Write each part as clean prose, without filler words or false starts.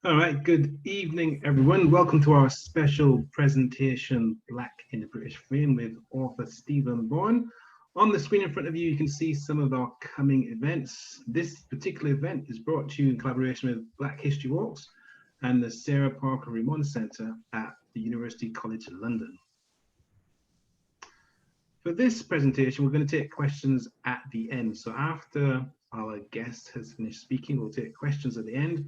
All right, good evening, everyone. Welcome to our special presentation, Black in the British Frame, with author Stephen Bourne. On the screen in front of you, you can see some of our coming events. This particular event is brought to you in collaboration with Black History Walks and the Sarah Parker Remond Centre at the University College London. For this presentation, we're going to take questions at the end. So after our guest has finished speaking, we'll take questions at the end.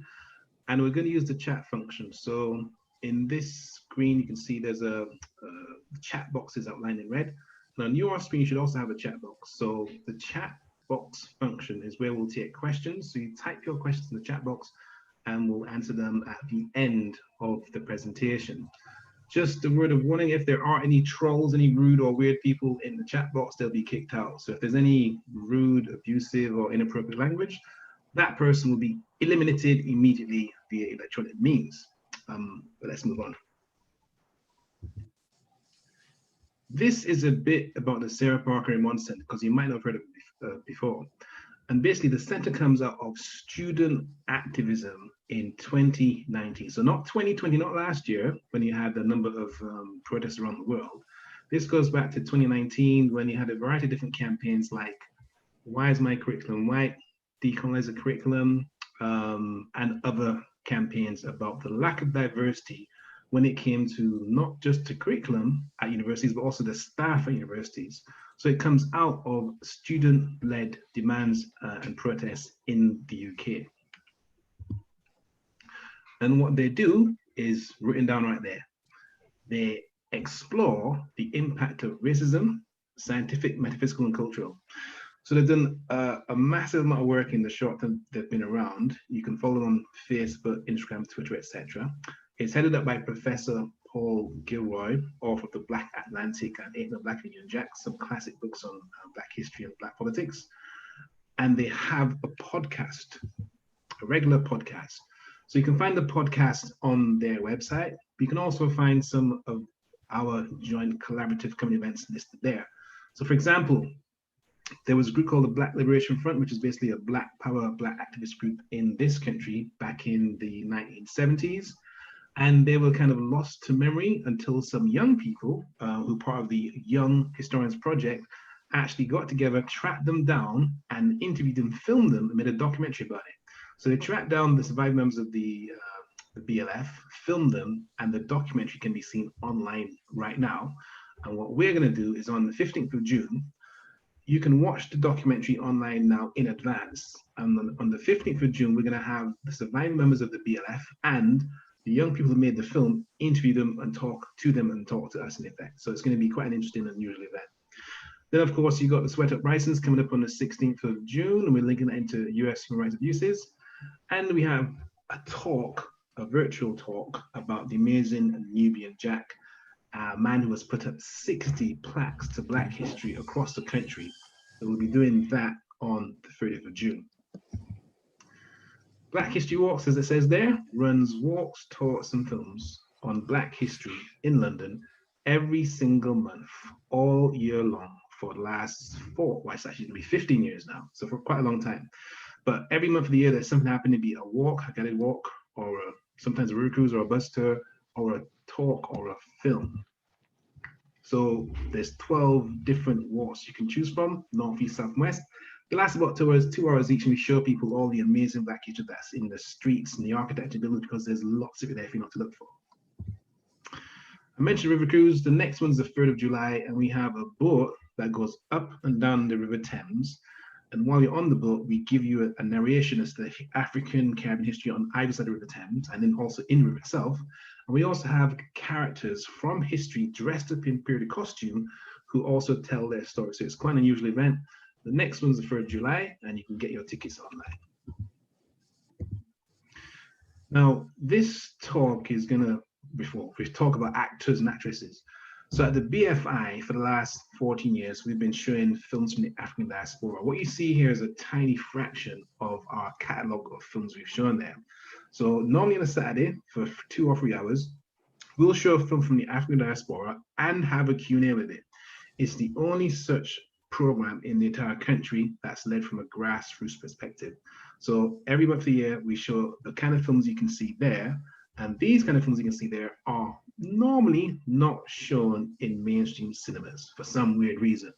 And we're going to use the chat function. So in this screen, you can see there's a chat box is outlined in red. And on your screen, you should also have a chat box. So the chat box function is where we'll take questions. So you type your questions in the chat box and we'll answer them at the end of the presentation. Just a word of warning, if there are any trolls, any rude or weird people in the chat box, they'll be kicked out. So if there's any rude, abusive or inappropriate language, that person will be eliminated immediately via electronic means. But let's move on. This is a bit about the Sarah Parker Remond Centre, because you might not have heard of it before. And basically, the centre comes out of student activism in 2019. So not 2020, not last year, when you had a number of protests around the world. This goes back to 2019, when you had a variety of different campaigns like, why is my curriculum white? Decolonize the curriculum, and other campaigns about the lack of diversity when it came to not just the curriculum at universities, but also the staff at universities. So it comes out of student-led demands and protests in the UK. And what they do is written down right there. They explore the impact of racism, scientific, metaphysical, and cultural. So they've done a massive amount of work in the short time they've been around. You can follow them on Facebook, Instagram, Twitter, etc. It's headed up by Professor Paul Gilroy, author of The Black Atlantic and Ain't No Black Union Jack, some classic books on Black history and Black politics. And they have a podcast, a regular podcast. So you can find the podcast on their website. You can also find some of our joint collaborative coming events listed there. So for example, there was a group called the Black Liberation Front, which is basically a Black power, Black activist group in this country back in the 1970s. And they were kind of lost to memory until some young people who part of the Young Historians Project actually got together, tracked them down and interviewed them, filmed them, and made a documentary about it. So they tracked down the surviving members of the BLF, filmed them, and the documentary can be seen online right now. And what we're going to do is on the 15th of June, you can watch the documentary online now in advance. And on the 15th of June, we're going to have the surviving members of the BLF and the young people who made the film interview them and talk to them and talk to us in effect. So it's going to be quite an interesting and unusual event. Then, of course, you've got the Sweat Up Risings coming up on the 16th of June, and we're linking that into US human rights abuses. And we have a talk, a virtual talk about the amazing Nubian Jack, a man who has put up 60 plaques to Black history across the country. So we'll be doing that on the 30th of June. Black History Walks, as it says there, runs walks, talks, and films on Black history in London every single month, all year long for the last it's actually going to be 15 years now, so for quite a long time. But every month of the year, there's something happening, be it a walk, a guided walk, or sometimes a road cruise, or a bus tour, or a talk, or a film. So there's 12 different walks you can choose from, north, east, south, west. They last about 2 hours each, and we show people all the amazing Black history that's in the streets and the architecture buildings, because there's lots of it there for you not to look for. I mentioned River Cruise. The next one's the 3rd of July, and we have a boat that goes up and down the River Thames. And while you're on the boat, we give you a narration as to the African Caribbean history on either side of the River Thames, and then also in the river itself. And we also have characters from history dressed up in period costume who also tell their story. So it's quite an unusual event. The next one's the 3rd of July, and you can get your tickets online. Now, this talk is we talk about actors and actresses. So at the BFI, for the last 14 years, we've been showing films from the African diaspora. What you see here is a tiny fraction of our catalogue of films we've shown there. So normally on a Saturday, for 2 or 3 hours, we'll show a film from the African diaspora and have a Q&A with it. It's the only such program in the entire country that's led from a grassroots perspective. So every month of the year, we show the kind of films you can see there. And these kind of films you can see there are normally not shown in mainstream cinemas for some weird reason.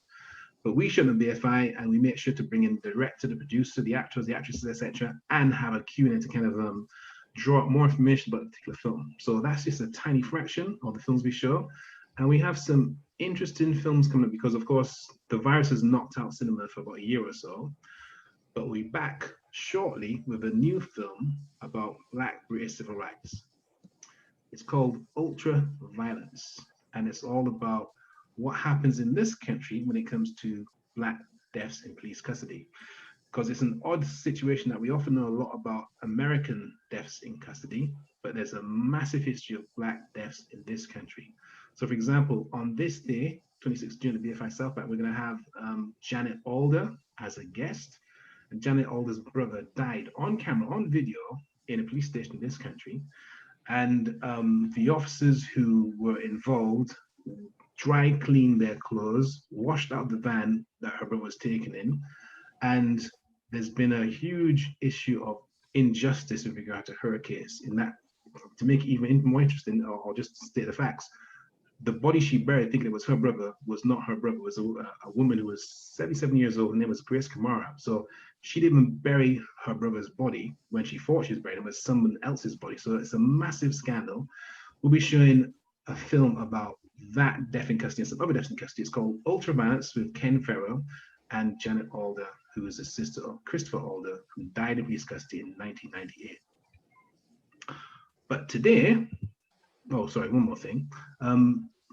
But we show them BFI, and we make sure to bring in the director, the producer, the actors, the actresses, etc., and have a Q&A to kind of draw up more information about the particular film. So that's just a tiny fraction of the films we show. And we have some interesting films coming up because, of course, the virus has knocked out cinema for about a year or so. But we're back shortly with a new film about Black British civil rights. It's called Ultra Violence, and it's all about what happens in this country when it comes to Black deaths in police custody. Because it's an odd situation that we often know a lot about American deaths in custody, but there's a massive history of Black deaths in this country. So for example, on this day, 26th June at BFI Southbank, we're going to have Janet Alder as a guest. And Janet Alder's brother died on camera, on video, in a police station in this country. And the officers who were involved dry cleaned their clothes, washed out the van that her brother was taken in. And there's been a huge issue of injustice with regard to her case. In that, to make it even more interesting, or just state the facts, the body she buried, thinking it was her brother, was not her brother. It was a woman who was 77 years old. Her name was Grace Kamara. So she didn't bury her brother's body when she thought she was buried. It was someone else's body. So it's a massive scandal. We'll be showing a film about that death in custody and some other deaths in custody. It's called Ultra Violence with Ken Farrell and Janet Alder, who is the sister of Christopher Alder, who died in police custody in 1998. But today, oh, sorry, one more thing.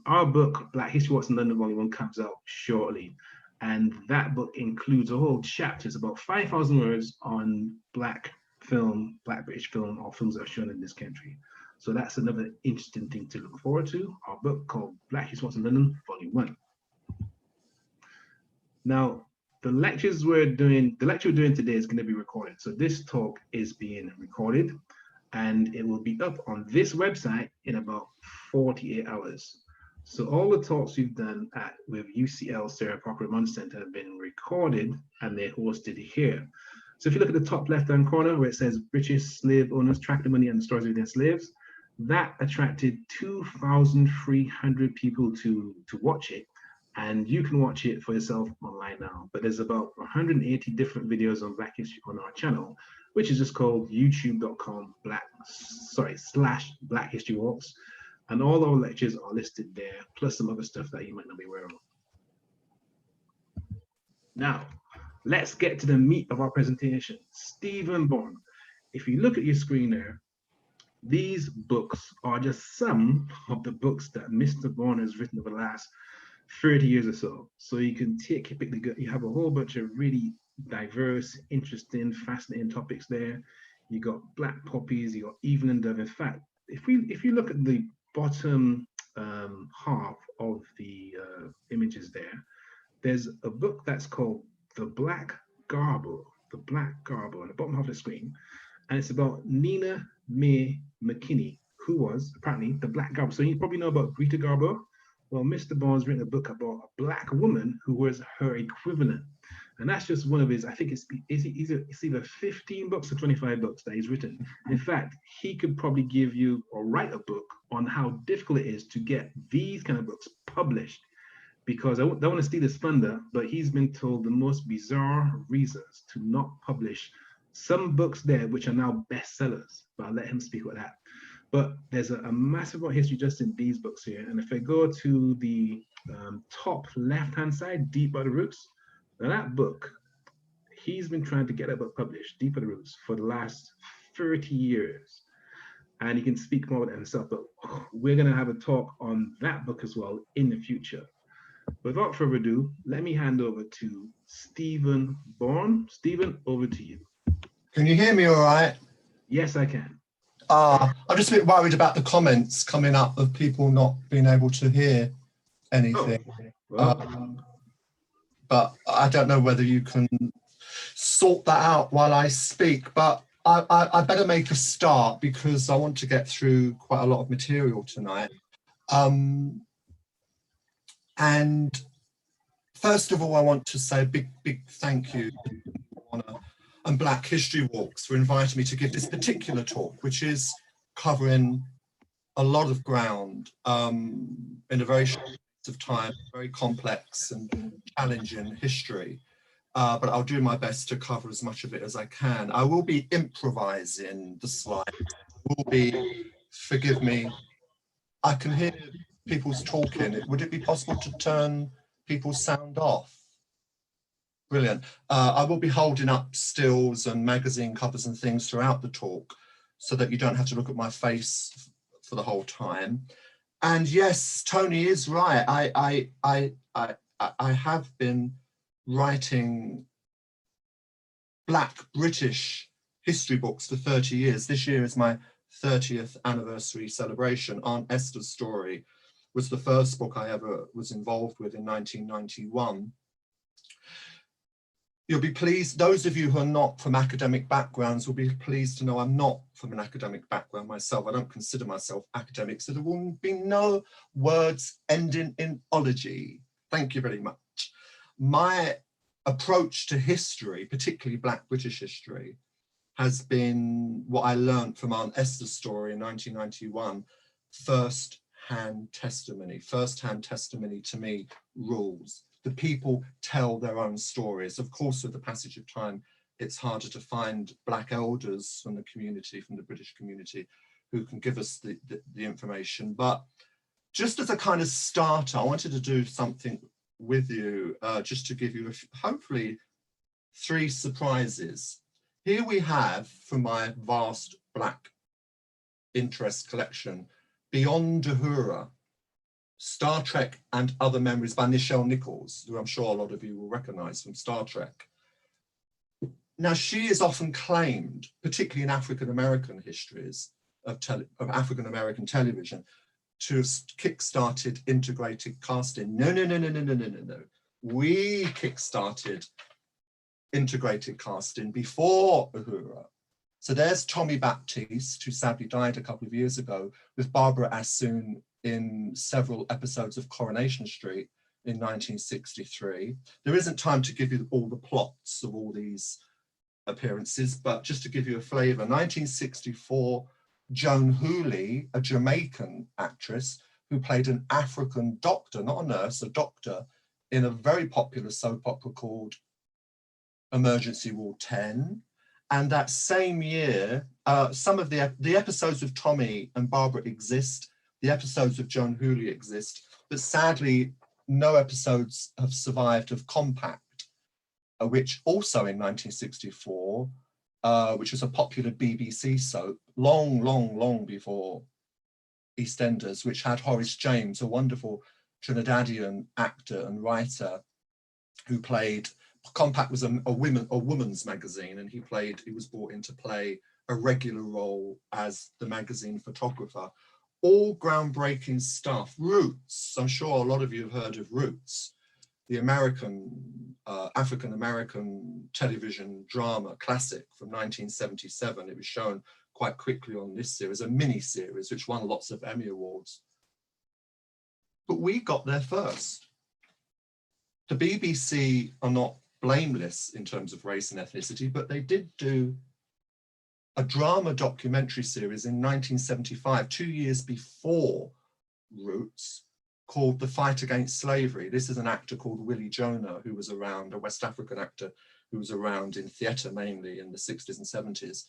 Our book, Black History What's in London, Volume 1, comes out shortly. And that book includes a whole chapter. It's about 5,000 words on Black film, Black British film, or films that are shown in this country. So that's another interesting thing to look forward to. Our book called Black History What's in London, Volume 1. Now, the lecture we're doing today is going to be recorded. So this talk is being recorded, and it will be up on this website in about 48 hours. So all the talks we've done with U.C.L. Sarah Parker Remond Centre have been recorded, and they're hosted here. So if you look at the top left-hand corner where it says British slave owners track the money and the stories of their slaves, that attracted 2,300 people to watch it. And you can watch it for yourself online now. But there's about 180 different videos on Black History on our channel, which is just called youtube.com/Black History Walks. And all our lectures are listed there, plus some other stuff that you might not be aware of. Now, let's get to the meat of our presentation. Stephen Bourne. If you look at your screen there, these books are just some of the books that Mr. Bourne has written over the last 30 years or so. So you can you have a whole bunch of really diverse, interesting, fascinating topics there. You got Black Poppies, you got Even and Dove. In fact, if you look at the bottom half of the images there's a book that's called The Black Garbo, on the bottom half of the screen. And it's about Nina Mae McKinney, who was apparently the Black Garbo. So you probably know about Greta Garbo. Well, Mr. Bourne's written a book about a Black woman who was her equivalent. And that's just one of his, I think it's either 15 books or 25 books that he's written. In fact, he could probably give you or write a book on how difficult it is to get these kind of books published. Because I don't want to steal his thunder, but he's been told the most bizarre reasons to not publish some books there, which are now bestsellers. But I'll let him speak with that. But there's a massive amount of history just in these books here. And if I go to the top left-hand side, Deep by the Roots, now that book, he's been trying to get that book published, Deep by the Roots, for the last 30 years. And he can speak more about it himself, but we're going to have a talk on that book as well in the future. Without further ado, let me hand over to Stephen Bourne. Stephen, over to you. Can you hear me all right? Yes, I can. I'm just a bit worried about the comments coming up of people not being able to hear anything. Oh, well. But I don't know whether you can sort that out while I speak, but I better make a start because I want to get through quite a lot of material tonight. And First of all, I want to say a big thank you to Honor and Black History Walks for inviting me to give this particular talk, which is covering a lot of ground in a very short space of time, very complex and challenging history. But I'll do my best to cover as much of it as I can. I will be improvising the slides. Will be, forgive me, I can hear people's talking. Would it be possible to turn people's sound off? Brilliant. I will be holding up stills and magazine covers and things throughout the talk so that you don't have to look at my face for the whole time. And yes, Tony is right. I have been writing Black British history books for 30 years. This year is my 30th anniversary celebration. Aunt Esther's Story was the first book I ever was involved with in 1991. You'll be pleased, those of you who are not from academic backgrounds will be pleased to know I'm not from an academic background myself. I don't consider myself academic, so there will be no words ending in ology. Thank you very much. My approach to history, particularly Black British history, has been what I learned from Aunt Esther's Story in 1991, first-hand testimony. First-hand testimony to me rules. The people tell their own stories. Of course, with the passage of time, it's harder to find Black elders from the community, from the British community, who can give us the information. But just as a kind of starter, I wanted to do something with you, just to give you, hopefully, 3 surprises. Here we have, from my vast Black interest collection, Beyond Uhura, Star Trek and Other Memories by Nichelle Nichols, who I'm sure a lot of you will recognize from Star Trek. Now, she is often claimed, particularly in African-American histories of African-American television, to have kick-started integrated casting. No. We kick-started integrated casting before Uhura. So there's Tommy Baptiste, who sadly died a couple of years ago, with Barbara Assoon in several episodes of Coronation Street in 1963. There isn't time to give you all the plots of all these appearances, but just to give you a flavor, 1964, Joan Hooley, a Jamaican actress who played an African doctor, not a nurse, a doctor, in a very popular soap opera called Emergency Ward 10. And that same year, some of the episodes of Tommy and Barbara exist, the episodes of Joan Hooley exist, but sadly, no episodes have survived of Compact, which also in 1964, which was a popular BBC soap, long before EastEnders, which had Horace James, a wonderful Trinidadian actor and writer who played, Compact was a woman's magazine, and he was brought in to play a regular role as the magazine photographer. All groundbreaking stuff. Roots, I'm sure a lot of you have heard of Roots, the African-American television drama classic from 1977. It was shown quite quickly on this series, a mini-series, which won lots of Emmy Awards. But we got there first. The BBC are not blameless in terms of race and ethnicity, but they did do a drama documentary series in 1975, 2 years before Roots, called The Fight Against Slavery. This is an actor called Willie Jonah, who was around, a West African actor who was around in theatre mainly in the 60s and 70s.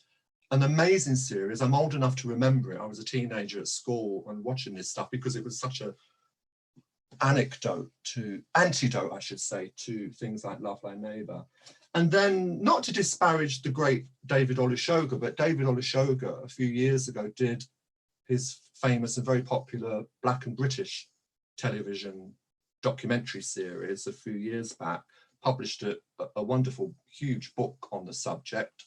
An amazing series. I'm old enough to remember it. I was a teenager at school and watching this stuff because it was such a antidote, I should say, to things like Love Thy Neighbour. And then, not to disparage the great David Olusoga, but David Olusoga a few years ago did his famous and very popular Black and British television documentary series a few years back, published a wonderful, huge book on the subject.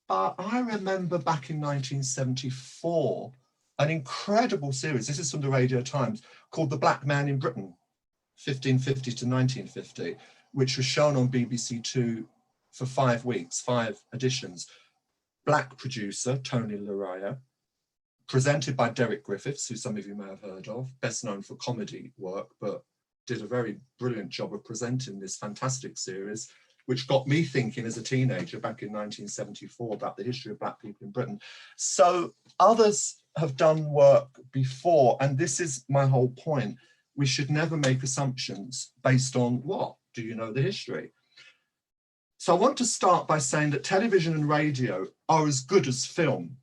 But I remember back in 1974, an incredible series, this is from the Radio Times, called The Black Man in Britain, 1550 to 1950, which was shown on BBC Two for 5 weeks, 5 editions. Black producer, Tony Laraya, presented by Derek Griffiths, who some of you may have heard of, best known for comedy work, but did a very brilliant job of presenting this fantastic series, which got me thinking as a teenager back in 1974 about the history of Black people in Britain. So others have done work before, and this is my whole point. We should never make assumptions based on what? Do you know the history? So I want to start by saying that television and radio are as good as film,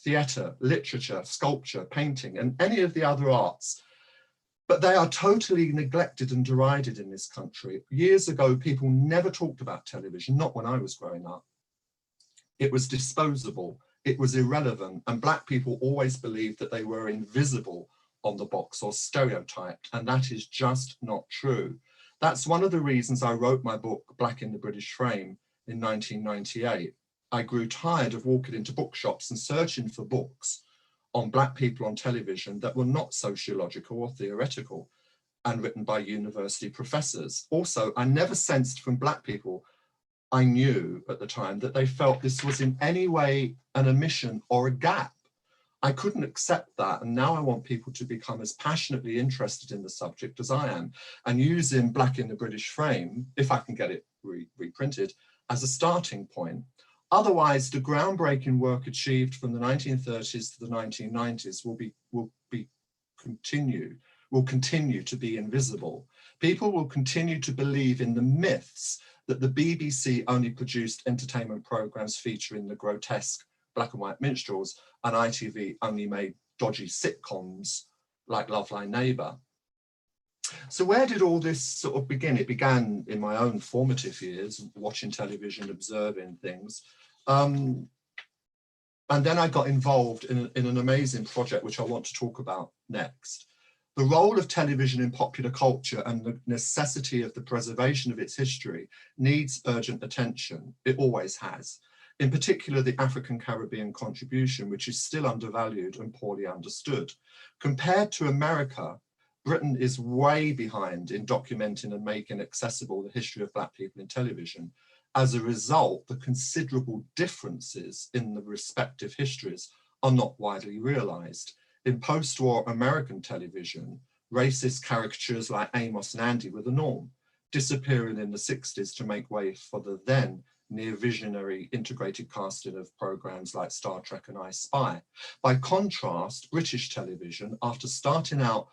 theatre, literature, sculpture, painting, and any of the other arts. But they are totally neglected and derided in this country. Years ago, people never talked about television, not when I was growing up. It was disposable, it was irrelevant, and Black people always believed that they were invisible on the box or stereotyped, and that is just not true. That's one of the reasons I wrote my book, Black in the British Frame, in 1998. I grew tired of walking into bookshops and searching for books on Black people on television that were not sociological or theoretical and written by university professors. Also, I never sensed from Black people I knew at the time that they felt this was in any way an omission or a gap. I couldn't accept that, and now I want people to become as passionately interested in the subject as I am, and using Black in the British Frame, if I can get it reprinted, as a starting point. Otherwise, the groundbreaking work achieved from the 1930s to the 1990s will continue to be invisible. People will continue to believe in the myths that the BBC only produced entertainment programs featuring the grotesque black and white minstrels, and ITV only made dodgy sitcoms like Love Thy Neighbour. So where did all this sort of begin? It began in my own formative years, watching television, observing things. And then I got involved in an amazing project, which I want to talk about next. The role of television in popular culture and the necessity of the preservation of its history needs urgent attention. It always has. In particular, the African Caribbean contribution, which is still undervalued and poorly understood. Compared to America, Britain is way behind in documenting and making accessible the history of Black people in television. As a result, the considerable differences in the respective histories are not widely realized. In post-war American television, racist caricatures like Amos and Andy were the norm, disappearing in the 60s to make way for the then near visionary integrated casting of programs like Star Trek and I Spy. By contrast, British television, after starting out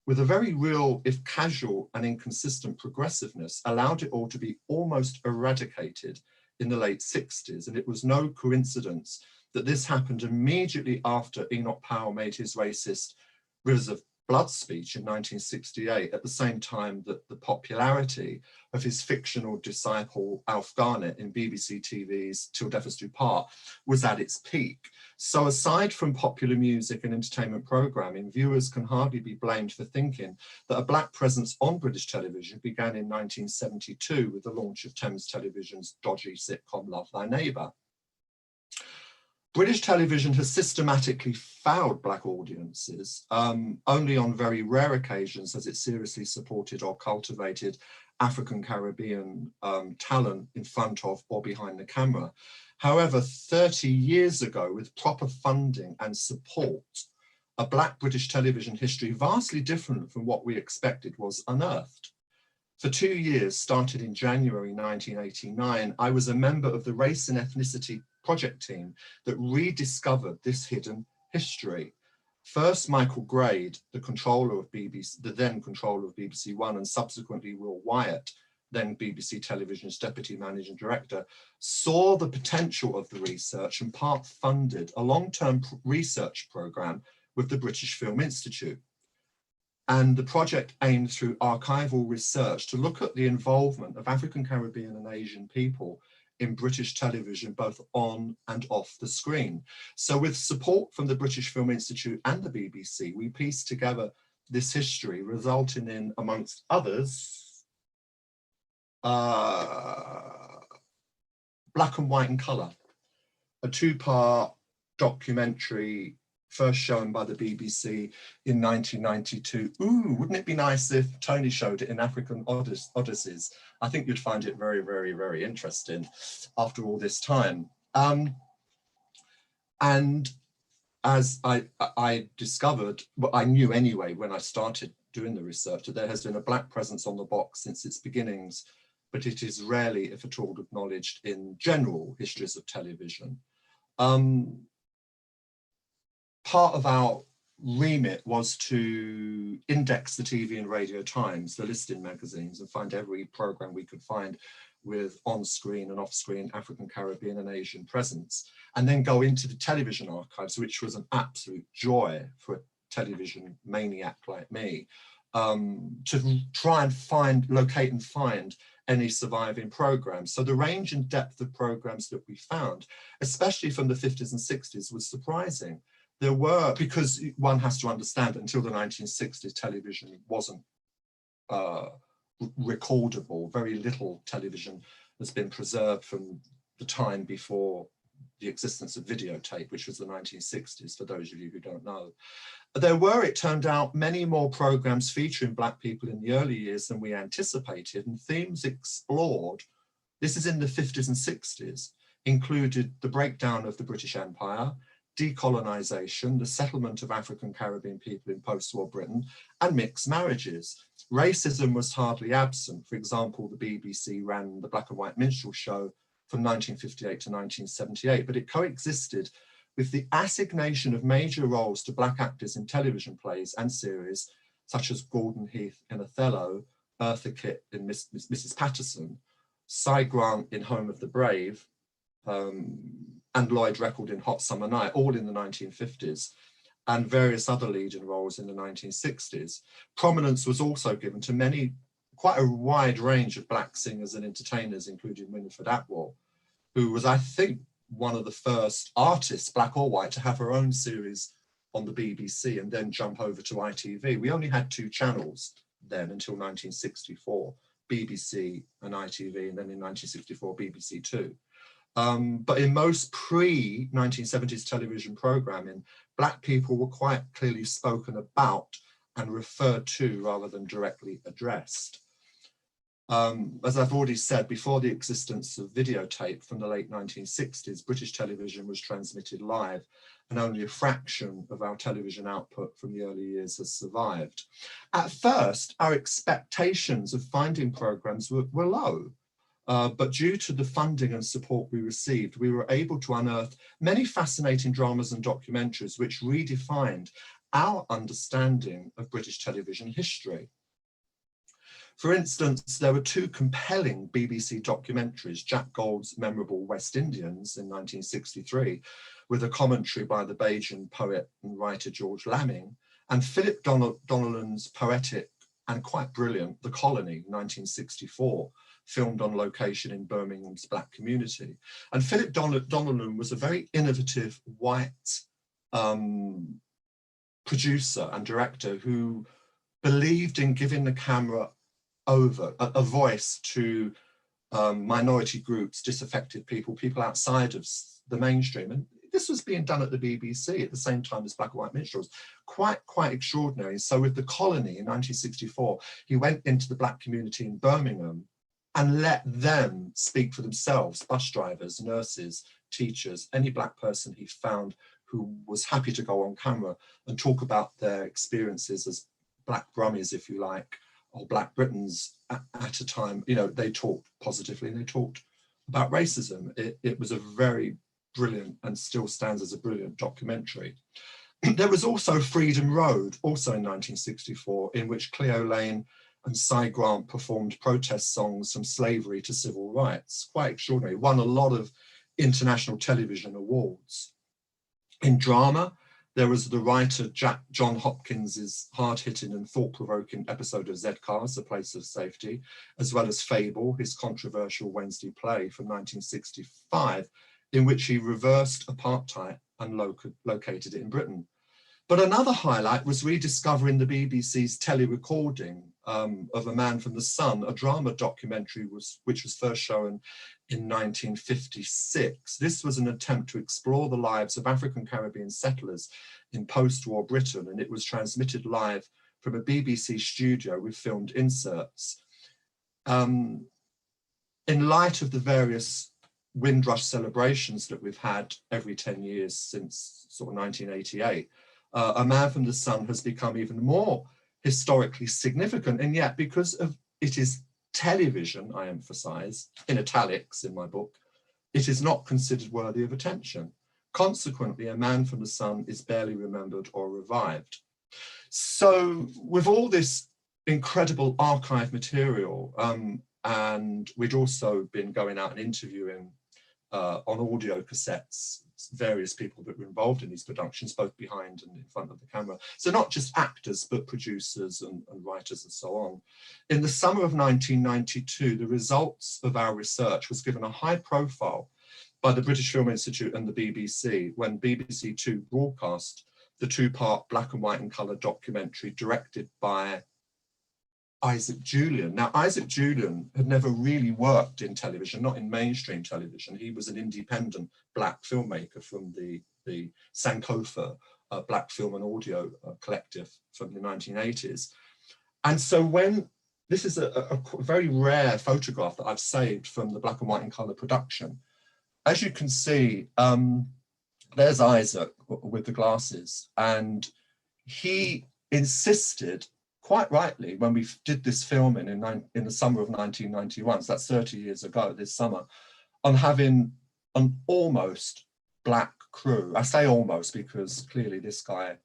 with a very real, if casual and inconsistent progressiveness, allowed it all to be almost eradicated in the late 60s. And it was no coincidence that this happened immediately after Enoch Powell made his racist Rivers of Blood speech in 1968, at the same time that the popularity of his fictional disciple Alf Garnett in BBC TV's Till Death Us Do Part was at its peak. So aside from popular music and entertainment programming, viewers can hardly be blamed for thinking that a Black presence on British television began in 1972 with the launch of Thames Television's dodgy sitcom Love Thy Neighbour. British television has systematically fouled Black audiences. Only on very rare occasions has it seriously supported or cultivated African Caribbean talent in front of or behind the camera. However, 30 years ago, with proper funding and support, a Black British television history vastly different from what we expected was unearthed. For 2 years, started in January 1989, I was a member of the Race and Ethnicity project team that rediscovered this hidden history. First, Michael Grade, the then controller of BBC One, and subsequently Will Wyatt, then BBC Television's deputy managing director, saw the potential of the research and part funded a long-term research programme with the British Film Institute. And the project aimed through archival research to look at the involvement of African, Caribbean and Asian people in British television, both on and off the screen. So with support from the British Film Institute and the BBC, we pieced together this history, resulting in, amongst others, Black and White and Colour, a two-part documentary first shown by the BBC in 1992. Ooh, wouldn't it be nice if Tony showed it in African Odysseys? I think you'd find it very, very, very interesting after all this time. And as I discovered, what I knew anyway when I started doing the research, that there has been a Black presence on the box since its beginnings, but it is rarely, if at all, acknowledged in general histories of television. Part of our remit was to index the TV and Radio Times, the listed magazines, and find every program we could find with on-screen and off-screen African, Caribbean and Asian presence, and then go into the television archives, which was an absolute joy for a television maniac like me, to try and locate and find any surviving programs. So the range and depth of programs that we found, especially from the 50s and 60s, was surprising. There were, because one has to understand that until the 1960s, television wasn't recordable. Very little television has been preserved from the time before the existence of videotape, which was the 1960s, for those of you who don't know. There were, it turned out, many more programs featuring Black people in the early years than we anticipated, and themes explored, this is in the 50s and 60s, included the breakdown of the British Empire, decolonization, the settlement of African Caribbean people in post-war Britain, and mixed marriages. Racism was hardly absent. For example, the BBC ran the Black and White Minstrel Show from 1958 to 1978, but it coexisted with the assignation of major roles to Black actors in television plays and series, such as Gordon Heath in Othello, Eartha Kitt in Mrs. Patterson, Cy Grant in Home of the Brave, and Lloyd Record in Hot Summer Night, all in the 1950s, and various other leading roles in the 1960s. Prominence was also given to quite a wide range of Black singers and entertainers, including Winifred Atwell, who was, I think, one of the first artists, Black or white, to have her own series on the BBC and then jump over to ITV. We only had 2 channels then until 1964, BBC and ITV, and then in 1964, BBC 2. But in most pre-1970s television programming, Black people were quite clearly spoken about and referred to rather than directly addressed. As I've already said, before the existence of videotape from the late 1960s, British television was transmitted live, and only a fraction of our television output from the early years has survived. At first, our expectations of finding programs were low. But due to the funding and support we received, we were able to unearth many fascinating dramas and documentaries which redefined our understanding of British television history. For instance, there were 2 compelling BBC documentaries, Jack Gould's memorable West Indians in 1963, with a commentary by the Bajan poet and writer George Lamming, and Philip Donnellan's poetic and quite brilliant The Colony, 1964, filmed on location in Birmingham's Black community. And Philip Donnellan was a very innovative white producer and director who believed in giving the camera over, a voice to minority groups, disaffected people, people outside of the mainstream. And this was being done at the BBC at the same time as Black and White Minstrels. Quite extraordinary. So with The Colony in 1964, he went into the Black community in Birmingham and let them speak for themselves, bus drivers, nurses, teachers, any Black person he found who was happy to go on camera and talk about their experiences as Black Brummies, if you like, or Black Britons at a time. You know, they talked positively and they talked about racism. It was a very brilliant, and still stands as a brilliant documentary. There was also Freedom Road, also in 1964, in which Cleo Lane and Cy Grant performed protest songs from slavery to civil rights. Quite extraordinary. Won a lot of international television awards. In drama, there was the writer John Hopkins's hard-hitting and thought-provoking episode of Z-Cars, The Place of Safety, as well as Fable, his controversial Wednesday play from 1965, in which he reversed apartheid and located it in Britain. But another highlight was rediscovering the BBC's tele-recording of A Man from the Sun, a drama documentary which was first shown in 1956. This was an attempt to explore the lives of African Caribbean settlers in post-war Britain, and it was transmitted live from a BBC studio with filmed inserts. In light of the various Windrush celebrations that we've had every 10 years since sort of 1988, A Man from the Sun has become even more historically significant. And yet, because of it is television, I emphasize, in italics in my book, it is not considered worthy of attention. Consequently, A Man from the Sun is barely remembered or revived. So with all this incredible archive material, and we'd also been going out and interviewing on audio cassettes various people that were involved in these productions, both behind and in front of the camera. So not just actors, but producers and writers and so on. In the summer of 1992, the results of our research was given a high profile by the British Film Institute and the BBC when BBC Two broadcast the two-part black and white and colour documentary directed by Isaac Julian. Now, Isaac Julian had never really worked in television, not in mainstream television. He was an independent black filmmaker from the Sankofa Black Film and Audio Collective from the 1980s. And so when, this is a very rare photograph that I've saved from the black and white and colour production. As you can see, there's Isaac with the glasses, and he insisted, quite rightly, when we did this filming in the summer of 1991, so that's 30 years ago this summer, on having an almost black crew. I say almost because clearly this guy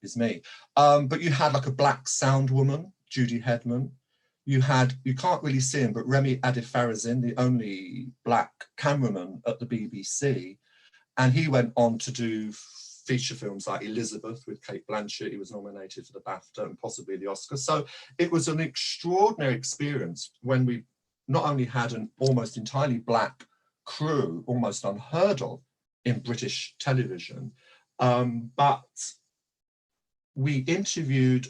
is me. But you had like a black sound woman, Judy Hedman. You can't really see him, but Remy Adefarasin, the only black cameraman at the BBC. And he went on to do feature films like Elizabeth with Cate Blanchett. He was nominated for the BAFTA and possibly the Oscar. So it was an extraordinary experience when we not only had an almost entirely black crew, almost unheard of in British television, but we interviewed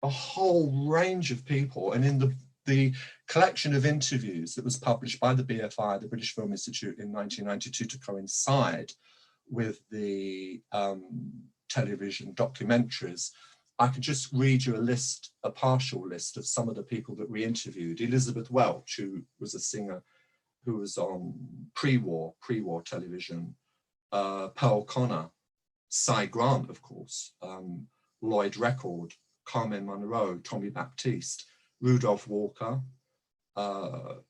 a whole range of people. And in the collection of interviews that was published by the BFI, the British Film Institute, in 1992 to coincide with the television documentaries, I could just read you a partial list of some of the people that we interviewed. Elizabeth Welch, who was a singer who was on pre-war television, Pearl Connor, Cy Grant, of course, Lloyd Record, Carmen Munro, Tommy Baptiste, Rudolph Walker,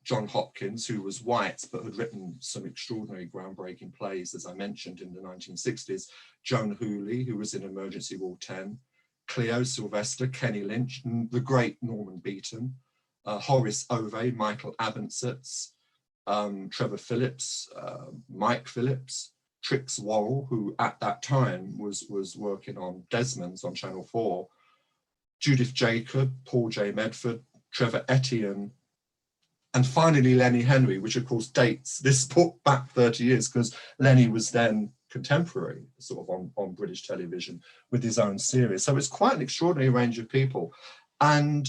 John Hopkins, who was white but had written some extraordinary groundbreaking plays, as I mentioned, in the 1960s, Joan Hooley, who was in Emergency Wall 10, Cleo Sylvester, Kenny Lynch, the great Norman Beaton, Horace Ove, Michael Abensitz, Trevor Phillips, Mike Phillips, Trix Worrell, who at that time was working on Desmond's on Channel 4, Judith Jacob, Paul J. Medford, Trevor Etienne, and finally Lenny Henry, which of course dates this book back 30 years because Lenny was then contemporary sort of on British television with his own series. So it's quite an extraordinary range of people. And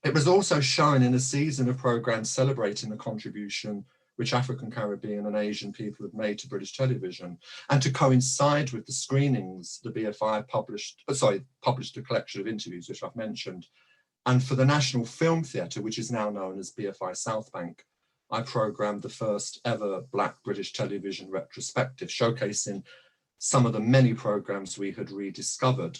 it was also shown in a season of programs celebrating the contribution which African, Caribbean and Asian people have made to British television. And to coincide with the screenings, the BFI published a collection of interviews, which I've mentioned. And for the National Film Theatre, which is now known as BFI South Bank, I programmed the first ever Black British television retrospective, showcasing some of the many programs we had rediscovered.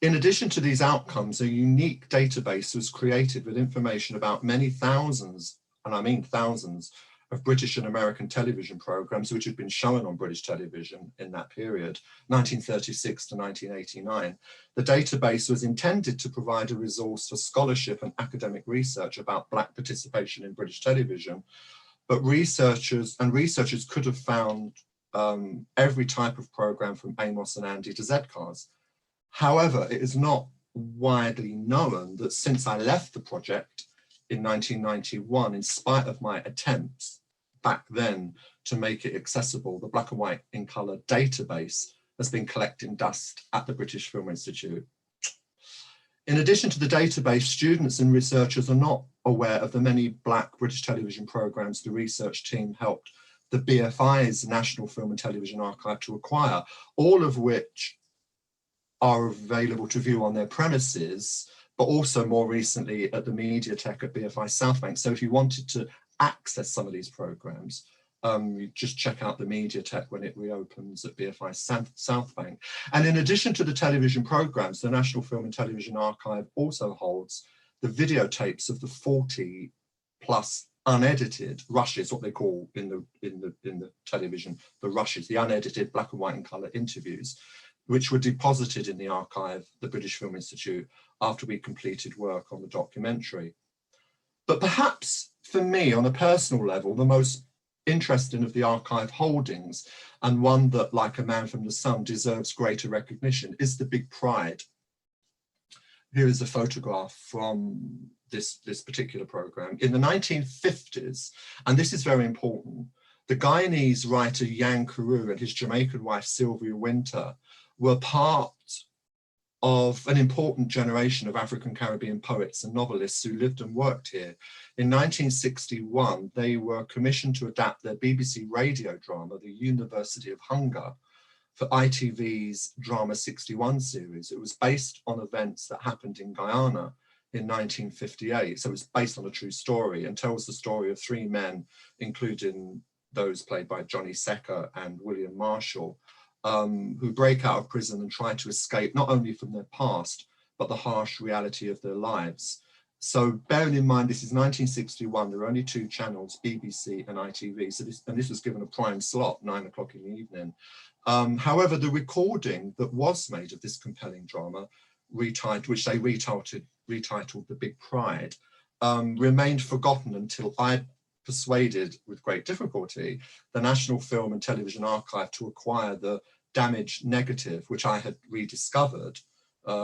In addition to these outcomes, a unique database was created with information about many thousands, and I mean thousands, of British and American television programs which had been shown on British television in that period, 1936 to 1989. The database was intended to provide a resource for scholarship and academic research about Black participation in British television, but researchers could have found every type of program from Amos and Andy to Z-Cars. However, it is not widely known that since I left the project in 1991, in spite of my attempts back then to make it accessible, the black and white in colour database has been collecting dust at the British Film Institute. In addition to the database, students and researchers are not aware of the many Black British television programmes the research team helped the BFI's National Film and Television Archive to acquire, all of which are available to view on their premises, but also more recently at the Mediatek at BFI South Bank. So if you wanted to access some of these programs, you just check out the Mediatek when it reopens at BFI South Bank. And in addition to the television programs, the National Film and Television Archive also holds the videotapes of the 40 plus unedited rushes, what they call in the television, the rushes, the unedited black and white and colour interviews, which were deposited in the archive, the British Film Institute, after we completed work on the documentary. But perhaps for me, on a personal level, the most interesting of the archive holdings, and one that, like A Man from the Sun, deserves greater recognition, is the Big Pride. Here is a photograph from this particular program. In the 1950s, and this is very important, the Guyanese writer Yang Carew and his Jamaican wife Sylvia Winter were part of an important generation of African Caribbean poets and novelists who lived and worked here. In 1961, they were commissioned to adapt their BBC radio drama, The University of Hunger, for ITV's Drama 61 series. It was based on events that happened in Guyana in 1958. So it's based on a true story and tells the story of three men, including those played by Johnny Secker and William Marshall, who break out of prison and try to escape not only from their past, but the harsh reality of their lives. So bearing in mind, this is 1961, there were only two channels, BBC and ITV, so this was given a prime slot, 9 o'clock in the evening. However, the recording that was made of this compelling drama, which they retitled The Big Pride, remained forgotten until I persuaded, with great difficulty, the National Film and Television Archive to acquire the damaged negative, which I had rediscovered,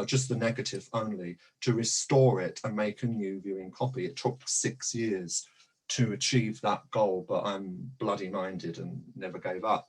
just the negative only, to restore it and make a new viewing copy. It took 6 years to achieve that goal, but I'm bloody minded and never gave up.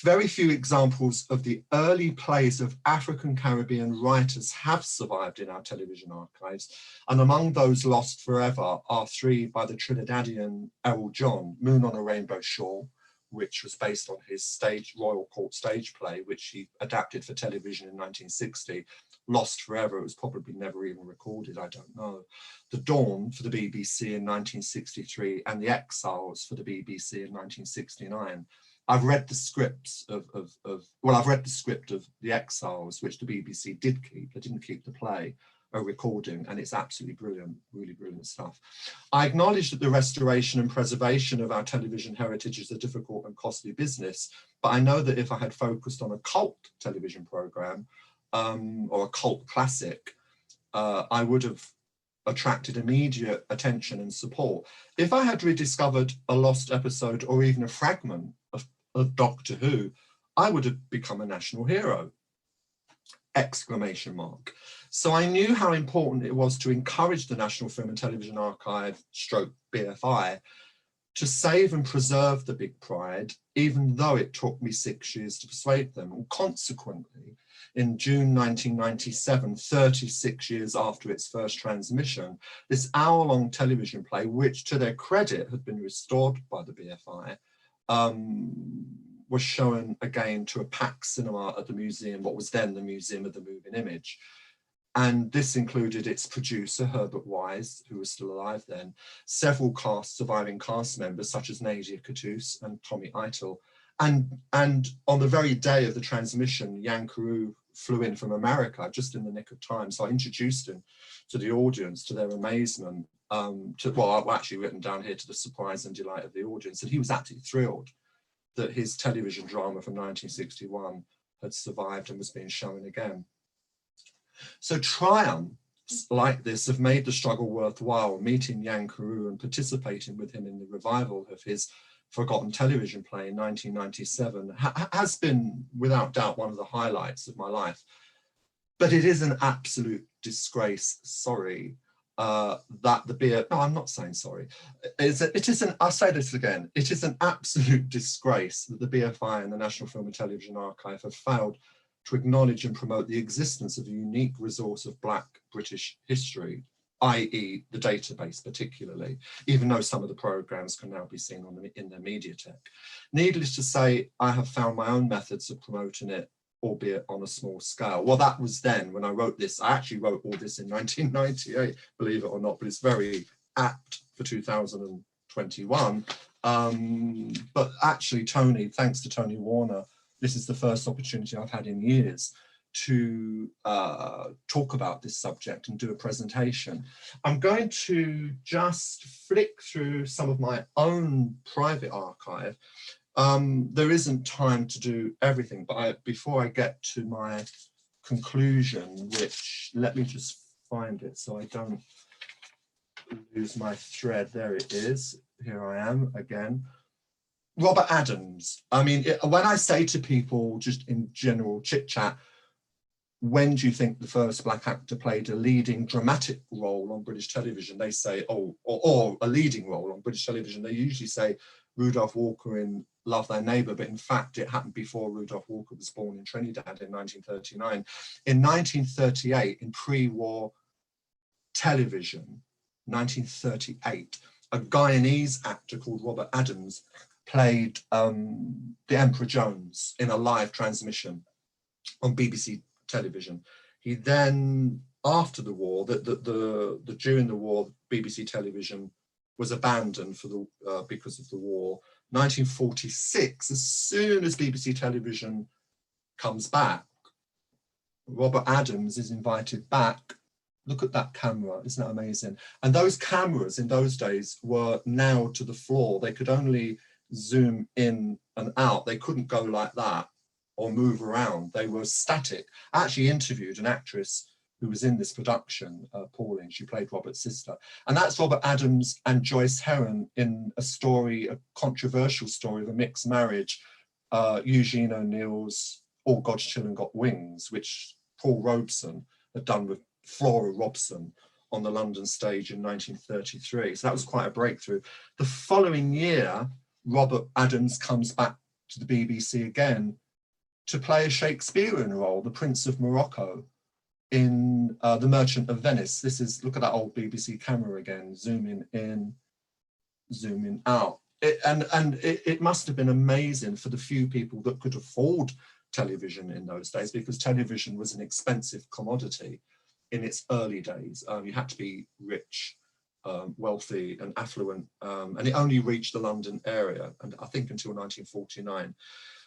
Very few examples of the early plays of African Caribbean writers have survived in our television archives, and among those lost forever are three by the Trinidadian Errol John, Moon on a Rainbow Shore, which was based on his Royal Court stage play, which he adapted for television in 1960, lost forever. It was probably never even recorded, I don't know. The Dawn for the BBC in 1963 and The Exiles for the BBC in 1969. I've read the scripts I've read the script of The Exiles, which the BBC did keep. They didn't keep the play, a recording, and it's absolutely brilliant, really brilliant stuff. I acknowledge that the restoration and preservation of our television heritage is a difficult and costly business, but I know that if I had focused on a cult television program or a cult classic, I would have attracted immediate attention and support. If I had rediscovered a lost episode or even a fragment of Doctor Who, I would have become a national hero, ! So I knew how important it was to encourage the National Film and Television Archive / BFI to save and preserve the Big Pride, even though it took me 6 years to persuade them. And consequently, in June 1997, 36 years after its first transmission, this hour-long television play, which to their credit had been restored by the BFI, was shown again to a packed cinema at the museum, what was then the Museum of the Moving Image. And this included its producer, Herbert Wise, who was still alive then, several surviving cast members such as Nadia Cattouse and Tommy Eitel. And on the very day of the transmission, Yang Carew flew in from America just in the nick of time. So I introduced him to the audience, to their amazement, I've actually written down here, to the surprise and delight of the audience. And he was absolutely thrilled that his television drama from 1961 had survived and was being shown again. So triumphs like this have made the struggle worthwhile. Meeting Yang Carew and participating with him in the revival of his forgotten television play in 1997 has been, without doubt, one of the highlights of my life. But it is an absolute disgrace, that the no, I'm not saying sorry. I'll say this again. It is an absolute disgrace that the BFI and the National Film and Television Archive have failed to acknowledge and promote the existence of a unique resource of Black British history, i.e. the database particularly, even though some of the programs can now be seen in their Mediatek. Needless to say, I have found my own methods of promoting it, albeit on a small scale. Well, that was then when I wrote this. I actually wrote all this in 1998, believe it or not, but it's very apt for 2020. 21. But actually, Tony, thanks to Tony Warner, this is the first opportunity I've had in years to talk about this subject and do a presentation. I'm going to just flick through some of my own private archive. There isn't time to do everything, but before I get to my conclusion, which, let me just find it so I don't lose my thread. There it is. Here I am again. Robert Adams. I mean, when I say to people, just in general chit chat, when do you think the first black actor played a leading dramatic role on British television? They say, oh, or a leading role on British television. They usually say Rudolph Walker in Love Thy Neighbour, but in fact, it happened before Rudolph Walker was born in Trinidad in 1939. In 1938, in pre-war television, 1938, a Guyanese actor called Robert Adams played the Emperor Jones in a live transmission on BBC television. He then, after the war, during the war, BBC television was abandoned for the because of the war. 1946, as soon as BBC television comes back, Robert Adams is invited back. Look at that camera, isn't that amazing? And those cameras in those days were nailed to the floor. They could only zoom in and out. They couldn't go like that or move around. They were static. I actually interviewed an actress who was in this production, Pauline. She played Robert's sister. And that's Robert Adams and Joyce Heron in a story, a controversial story of a mixed marriage, Eugene O'Neill's All God's Children Got Wings, which Paul Robeson had done with Flora Robson on the London stage in 1933. So that was quite a breakthrough. The following year, Robert Adams comes back to the BBC again to play a Shakespearean role, the Prince of Morocco, in The Merchant of Venice. This is, look at that old BBC camera again, zooming in, zooming out. It must have been amazing for the few people that could afford television in those days, because television was an expensive commodity in its early days. You had to be rich, wealthy and affluent, and it only reached the London area, and I think until 1949.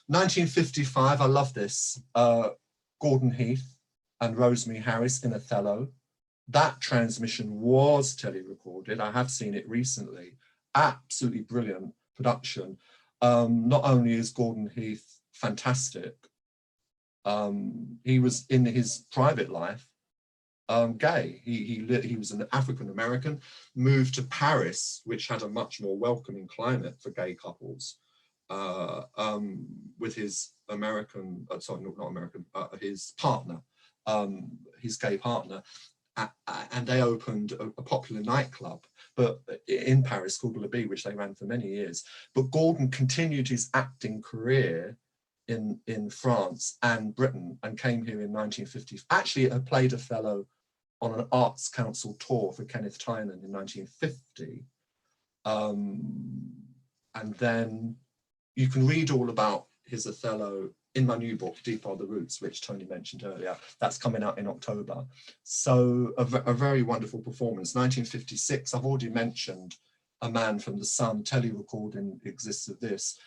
1955, I love this, Gordon Heath and Rosemary Harris in Othello. That transmission was tele-recorded. I have seen it recently. Absolutely brilliant production. Not only is Gordon Heath fantastic, he was, in his private life, gay. He was an African American, moved to Paris, which had a much more welcoming climate for gay couples, with his American, sorry, not American, his partner, his gay partner, and they opened a popular nightclub, but in Paris called Le Bee, which they ran for many years. But Gordon continued his acting career in France and Britain, and came here in 1950. Actually, had played Othello on an Arts Council tour for Kenneth Tynan in 1950. And then you can read all about his Othello in my new book, Deep Are the Roots, which Tony mentioned earlier. That's coming out in October. So a very wonderful performance. 1956, I've already mentioned A Man from the Sun. Tele-recording exists of this,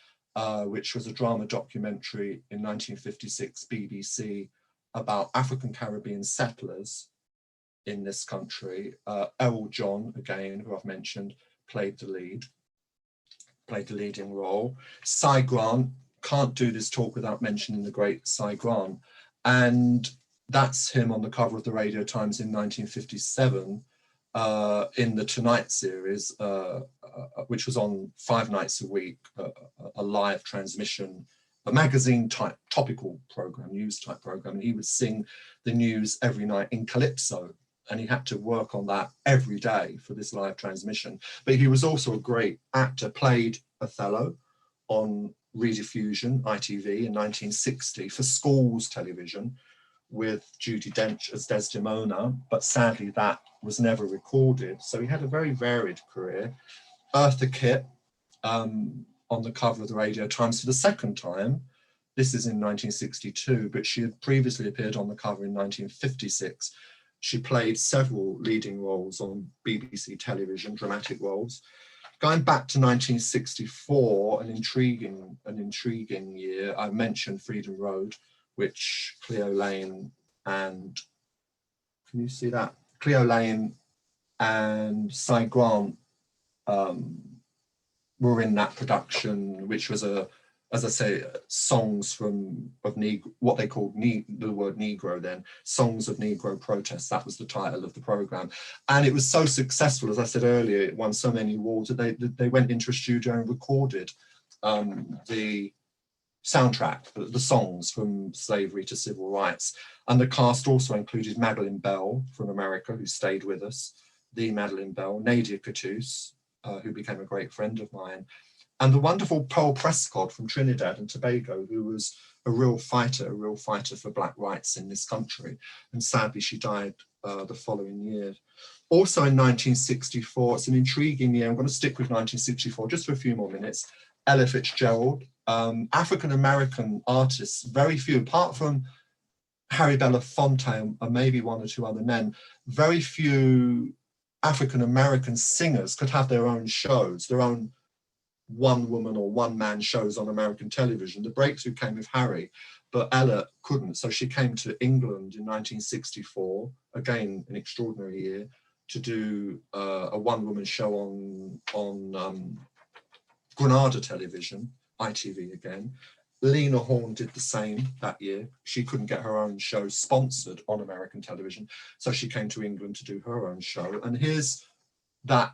which was a drama documentary in 1956, BBC, about African Caribbean settlers in this country. Errol John, again, who I've mentioned, played the leading role. Cy Grant, can't do this talk without mentioning the great Cy Grant. And that's him on the cover of the Radio Times in 1957, in the Tonight series, which was on 5 nights a week, a live transmission, a magazine type topical program, news type program. And he would sing the news every night in Calypso, and he had to work on that every day for this live transmission. But he was also a great actor, played Othello on rediffusion, ITV, in 1960 for schools television with Judi Dench as Desdemona, but sadly that was never recorded. So he had a very varied career. Eartha Kitt on the cover of the Radio Times for the second time. This is in 1962, but she had previously appeared on the cover in 1956. She played several leading roles on BBC television, dramatic roles. Going back to 1964, an intriguing year. I mentioned Freedom Road, which Cleo Lane and, can you see that? Cleo Lane and Cy Grant were in that production, which was as I say, songs of what they called the word Negro then, songs of Negro protests. That was the title of the program. And it was so successful, as I said earlier, it won so many awards that they went into a studio and recorded the soundtrack, the songs from slavery to civil rights. And the cast also included Madeleine Bell from America, who stayed with us, the Madeleine Bell, Nadia Cattouse, who became a great friend of mine, and the wonderful Pearl Prescott from Trinidad and Tobago, who was a real fighter for Black rights in this country. And sadly, she died the following year. Also in 1964, it's an intriguing year. I'm going to stick with 1964 just for a few more minutes. Ella Fitzgerald, African-American artists, very few, apart from Harry Belafonte and maybe one or two other men, very few African-American singers could have their own shows, their own one-woman or one-man shows on American television. The breakthrough came with Harry, but Ella couldn't. So she came to England in 1964, again, an extraordinary year, to do a one-woman show on Granada television, ITV again. Lena Horne did the same that year. She couldn't get her own show sponsored on American television, so she came to England to do her own show. And here's that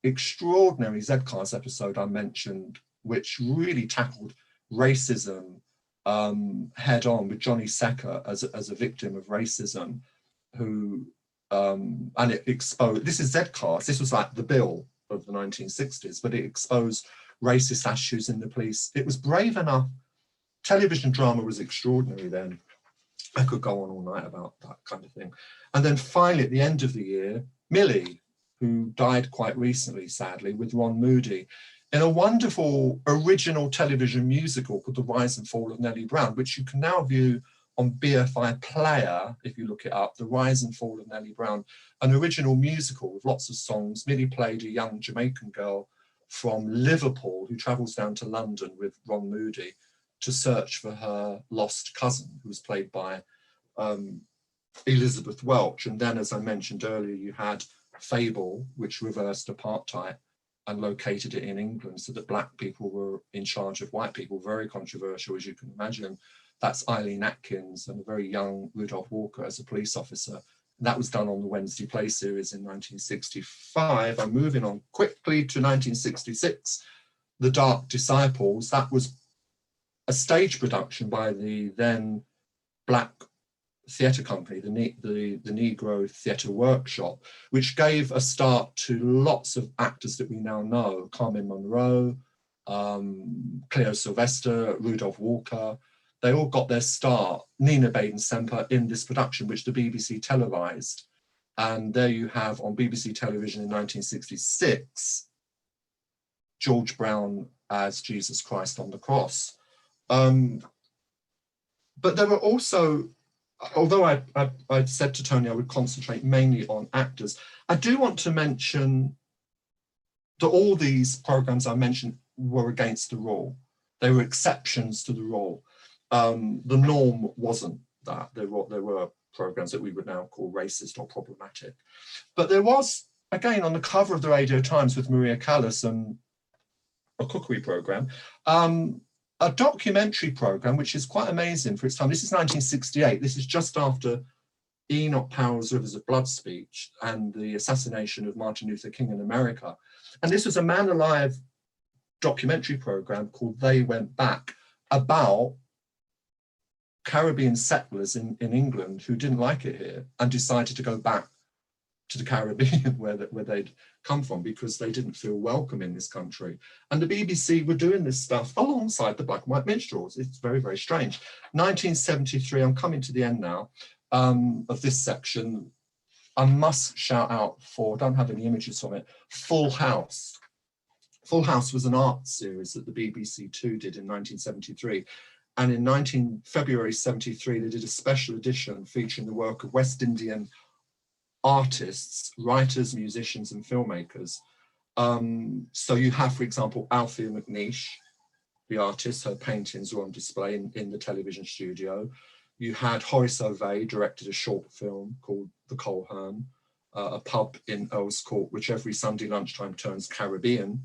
extraordinary Z-Cars episode I mentioned, which really tackled racism head on, with Johnny Secker as a victim of racism, who and it exposed, this is Z-Cars, this was like the Bill of the 1960s, but it exposed racist attitudes in the police. It was brave enough. Television drama was extraordinary then. I could go on all night about that kind of thing. And then finally, at the end of the year, Millie, who died quite recently, sadly, with Ron Moody, in a wonderful original television musical called The Rise and Fall of Nellie Brown, which you can now view on BFI Player, if you look it up, The Rise and Fall of Nellie Brown, an original musical with lots of songs. Millie played a young Jamaican girl from Liverpool who travels down to London with Ron Moody to search for her lost cousin, who was played by Elizabeth Welch. And then, as I mentioned earlier, you had Fable, which reversed apartheid and located it in England so that Black people were in charge of white people. Very controversial, as you can imagine. That's Eileen Atkins and a very young Rudolph Walker as a police officer. That was done on the Wednesday Play series in 1965. I'm moving on quickly to 1966. The Dark Disciples, that was a stage production by the then Black theatre company, the Negro Theatre Workshop, which gave a start to lots of actors that we now know: Carmen Monroe, Cleo Sylvester, Rudolph Walker. They all got their start, Nina Baden-Semper, in this production, which the BBC televised. And there you have on BBC television in 1966, George Brown as Jesus Christ on the cross. But there were also, although I said to Tony I would concentrate mainly on actors, I do want to mention that all these programs I mentioned were against the rule. They were exceptions to the rule. The norm wasn't that. There were programs that we would now call racist or problematic. But there was, again, on the cover of the Radio Times with Maria Callas and a cookery program, a documentary program, which is quite amazing for its time. This is 1968. This is just after Enoch Powell's Rivers of Blood speech and the assassination of Martin Luther King in America. And this was a Man Alive documentary program called They Went Back, about Caribbean settlers in England who didn't like it here and decided to go back to the Caribbean where they'd come from because they didn't feel welcome in this country. And the BBC were doing this stuff alongside the Black and White Minstrels. It's very, very strange. 1973, I'm coming to the end now of this section. I must shout out for, don't have any images from it, Full House. Full House was an art series that the BBC Two did in 1973. And in February 73, they did a special edition featuring the work of West Indian artists, writers, musicians, and filmmakers. So you have, for example, Althea McNeish, the artist. Her paintings were on display in the television studio. You had Horace Ovey directed a short film called The Coleherne, a pub in Earl's Court, which every Sunday lunchtime turns Caribbean.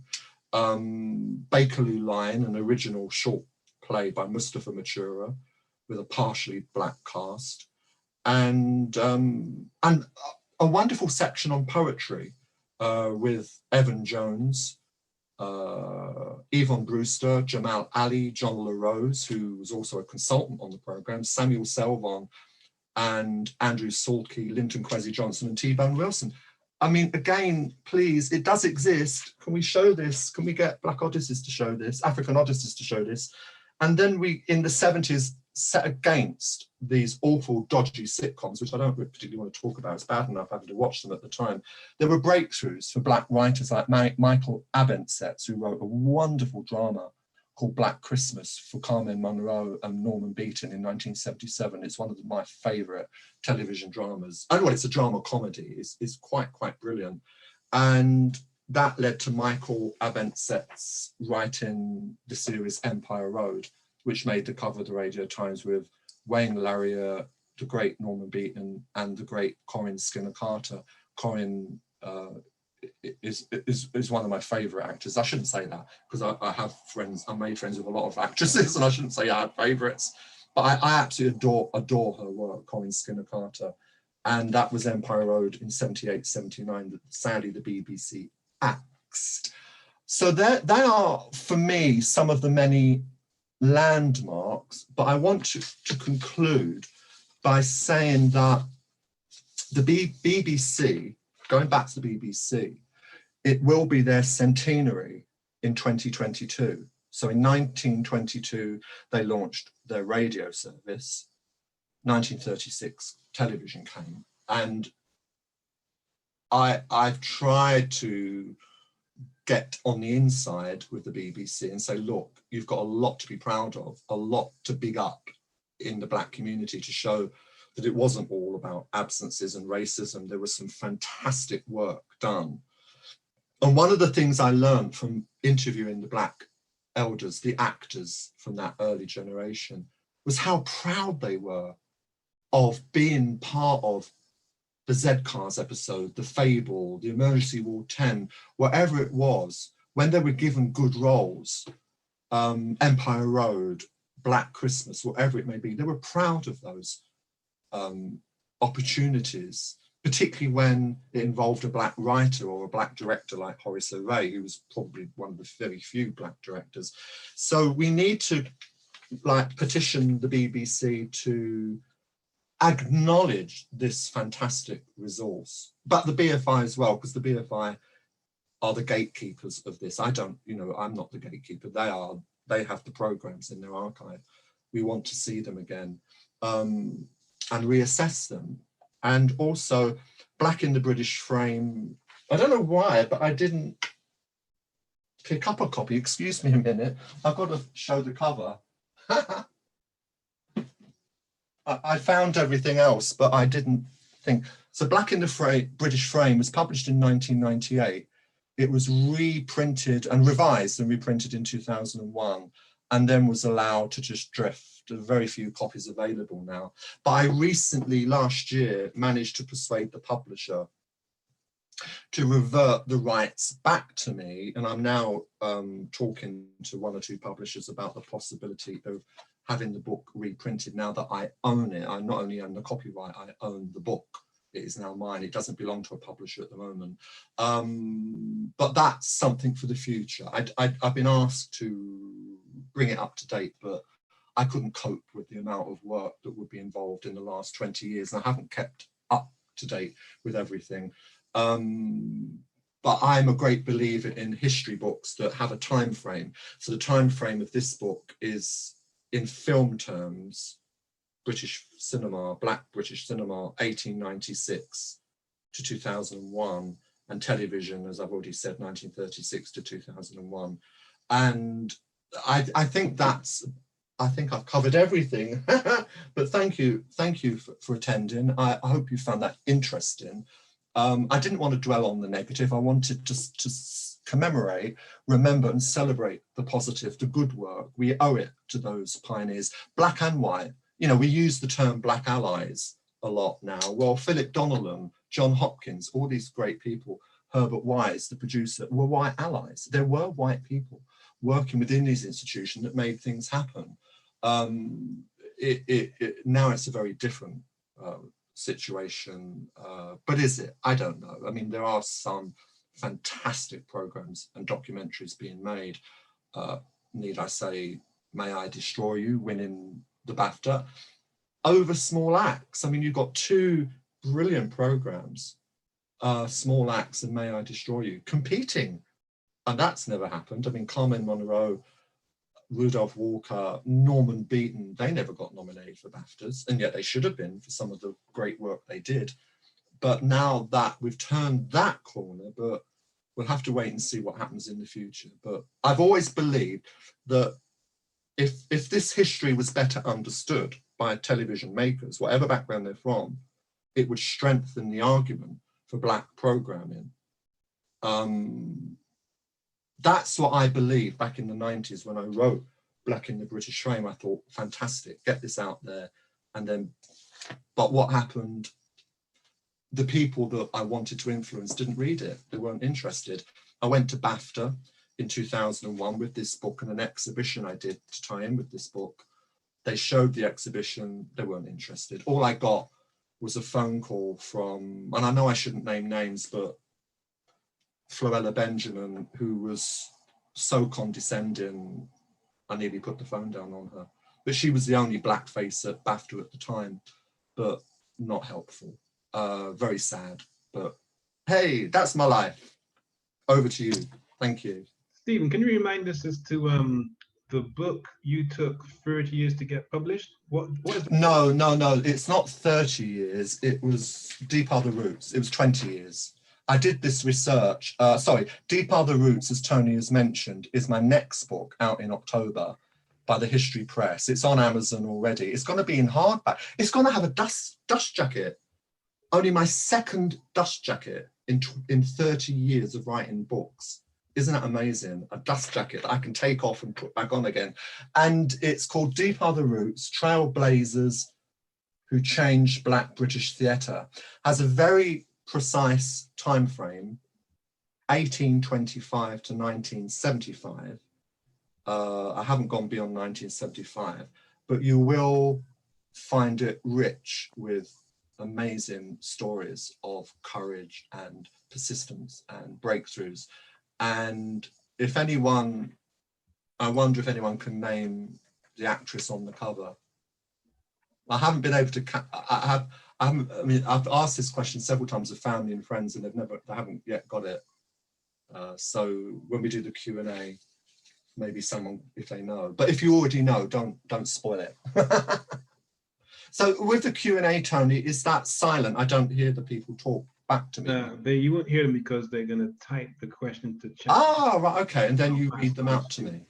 Bakerloo Lion, an original short play by Mustafa Matura with a partially black cast, and a wonderful section on poetry with Evan Jones, Yvonne Brewster, Jamal Ali, John LaRose, who was also a consultant on the programme, Samuel Selvon, and Andrew Salke, Linton Kwesi Johnson, and T-Bone Wilson. I mean, again, please, it does exist. Can we show this? Can we get Black Odysseys to show this, African Odysseys to show this? And then we, in the 70s, set against these awful, dodgy sitcoms, which I don't particularly want to talk about. It's bad enough having to watch them at the time. There were breakthroughs for Black writers like Michael Abentsetz, who wrote a wonderful drama called Black Christmas for Carmen Munro and Norman Beaton in 1977. It's one of my favourite television dramas. And well, it's a drama comedy. It's quite brilliant. And that led to Michael Abentsetz writing the series Empire Road, which made the cover of the Radio Times with Wayne Larrier, the great Norman Beaton, and the great Corin Skinner Carter. Corin is one of my favourite actors. I shouldn't say that because I have friends. I made friends with a lot of actresses, and I shouldn't say I have favourites. But I absolutely adore her work, Corin Skinner Carter, and that was Empire Road in 78, 79 that sadly the BBC axed. So they are, for me, some of the many landmarks. But I want to conclude by saying that the BBC, going back to the BBC, it will be their centenary in 2022. So in 1922, they launched their radio service. 1936, television came. And I've tried to get on the inside with the BBC and say, look, you've got a lot to be proud of, a lot to big up in the Black community to show that it wasn't all about absences and racism. There was some fantastic work done. And one of the things I learned from interviewing the Black elders, the actors from that early generation, was how proud they were of being part of the Z-Cars episode, the Fable, the Emergency Ward 10, whatever it was, when they were given good roles, Empire Road, Black Christmas, whatever it may be, they were proud of those opportunities, particularly when it involved a Black writer or a Black director like Horace O'Ray, who was probably one of the very few Black directors. So we need to petition the BBC to acknowledge this fantastic resource, but the BFI as well, because the BFI are the gatekeepers of this. I'm not the gatekeeper. They have the programs in their archive. We want to see them again and reassess them. And also Black in the British Frame. I don't know why, but I didn't pick up a copy. Excuse me a minute. I've got to show the cover. I found everything else, but I didn't think. So Black in the British Frame was published in 1998. It was reprinted and revised and reprinted in 2001, and then was allowed to just drift. There are very few copies available now. But I recently, last year, managed to persuade the publisher to revert the rights back to me. And I'm now talking to one or two publishers about the possibility of having the book reprinted now that I own it. I not only own the copyright, I own the book. It is now mine. It doesn't belong to a publisher at the moment. But that's something for the future. I've been asked to bring it up to date, but I couldn't cope with the amount of work that would be involved in the last 20 years. And I haven't kept up to date with everything. But I'm a great believer in history books that have a time frame. So the time frame of this book is, in film terms, British cinema, Black British cinema, 1896 to 2001, and television, as I've already said, 1936 to 2001. And I think I've covered everything. But thank you for attending. I hope you found that interesting. I didn't want to dwell on the negative. I wanted to commemorate, remember and celebrate the positive, the good work. We owe it to those pioneers, black and white. You know, we use the term black allies a lot now. Well, Philip Donnellan, John Hopkins, all these great people, Herbert Wise, the producer, were white allies. There were white people working within these institutions that made things happen. Now it's a very different situation, but is it? I don't know. I mean, there are some fantastic programs and documentaries being made. Need I say, May I Destroy You, winning the BAFTA over Small Axe. I mean, you've got two brilliant programs, Small Axe and May I Destroy You, competing, and that's never happened. I mean, Carmen Monroe, Rudolph Walker, Norman Beaton, they never got nominated for BAFTAs, and yet they should have been for some of the great work they did. But now that we've turned that corner, but we'll have to wait and see what happens in the future. But I've always believed that if this history was better understood by television makers, whatever background they're from, it would strengthen the argument for Black programming. That's what I believed back in the 90s when I wrote Black in the British Frame. I thought, fantastic, get this out there. And then, but what happened? The people that I wanted to influence didn't read it. They weren't interested. I went to BAFTA in 2001 with this book and an exhibition I did to tie in with this book. They showed the exhibition, they weren't interested. All I got was a phone call from, and I know I shouldn't name names, but Floella Benjamin, who was so condescending, I nearly put the phone down on her. But she was the only black face at BAFTA at the time, but not helpful. Very sad, but hey, that's my life. Over to you. Thank you. Stephen, can you remind us as to the book you took 30 years to get published? What is the No, it's not 30 years. It was Deep Are the Roots. It was 20 years. I did this research. Deep Are the Roots, as Tony has mentioned, is my next book out in October by the History Press. It's on Amazon already. It's going to be in hardback. It's going to have a dust jacket. Only my second dust jacket in 30 years of writing books. Isn't that amazing? A dust jacket that I can take off and put back on again. And it's called Deep Are the Roots, Trailblazers Who Changed Black British Theatre. Has a very precise time frame, 1825 to 1975. I haven't gone beyond 1975, but you will find it rich with amazing stories of courage and persistence and breakthroughs. And if anyone, I wonder if anyone can name the actress on the cover. I haven't been able to, I mean, I've asked this question several times of family and friends, and they haven't yet got it. So when we do the Q&A, maybe someone, if they know, but if you already know, don't spoil it. So with the Q&A, Tony, is that silent? I don't hear the people talk back to me. No, you won't hear them because they're going to type the question to chat. Ah, right, okay, and then you read them out to me.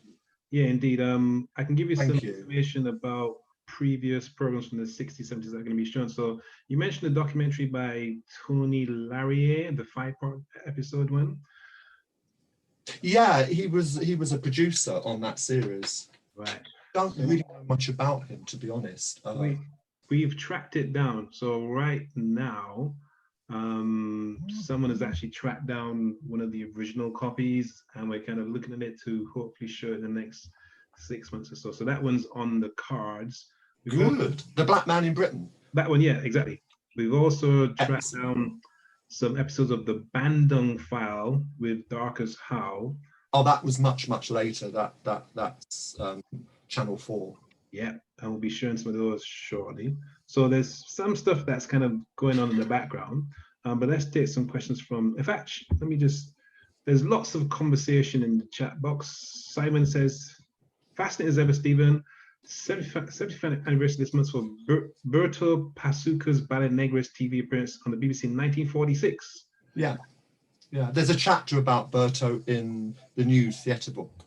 Yeah, indeed. I can give you some Thank you. information about previous programs from the 60s, 70s that are going to be shown. So you mentioned the documentary by Tony Larrier, the 5-part episode one. Yeah, he was a producer on that series. Right. Don't really know much about him, to be honest. We've tracked it down. So right now, someone has actually tracked down one of the original copies, and we're kind of looking at it to hopefully show it in the next 6 months or so. So that one's on the cards. Good. The Black Man in Britain. That one, yeah, exactly. We've also tracked down some episodes of the Bandung File with Darkest How. Oh, that was much later. That's Channel 4. Yeah, and we'll be showing some of those shortly. So there's some stuff that's kind of going on in the background, but let's take some questions from, in fact, let me just, there's lots of conversation in the chat box. Simon says, fascinating as ever, Stephen. 75th anniversary this month for Berto Pasuca's Ballet Negres TV appearance on the BBC in 1946. Yeah. There's a chapter about Berto in the new theatre book.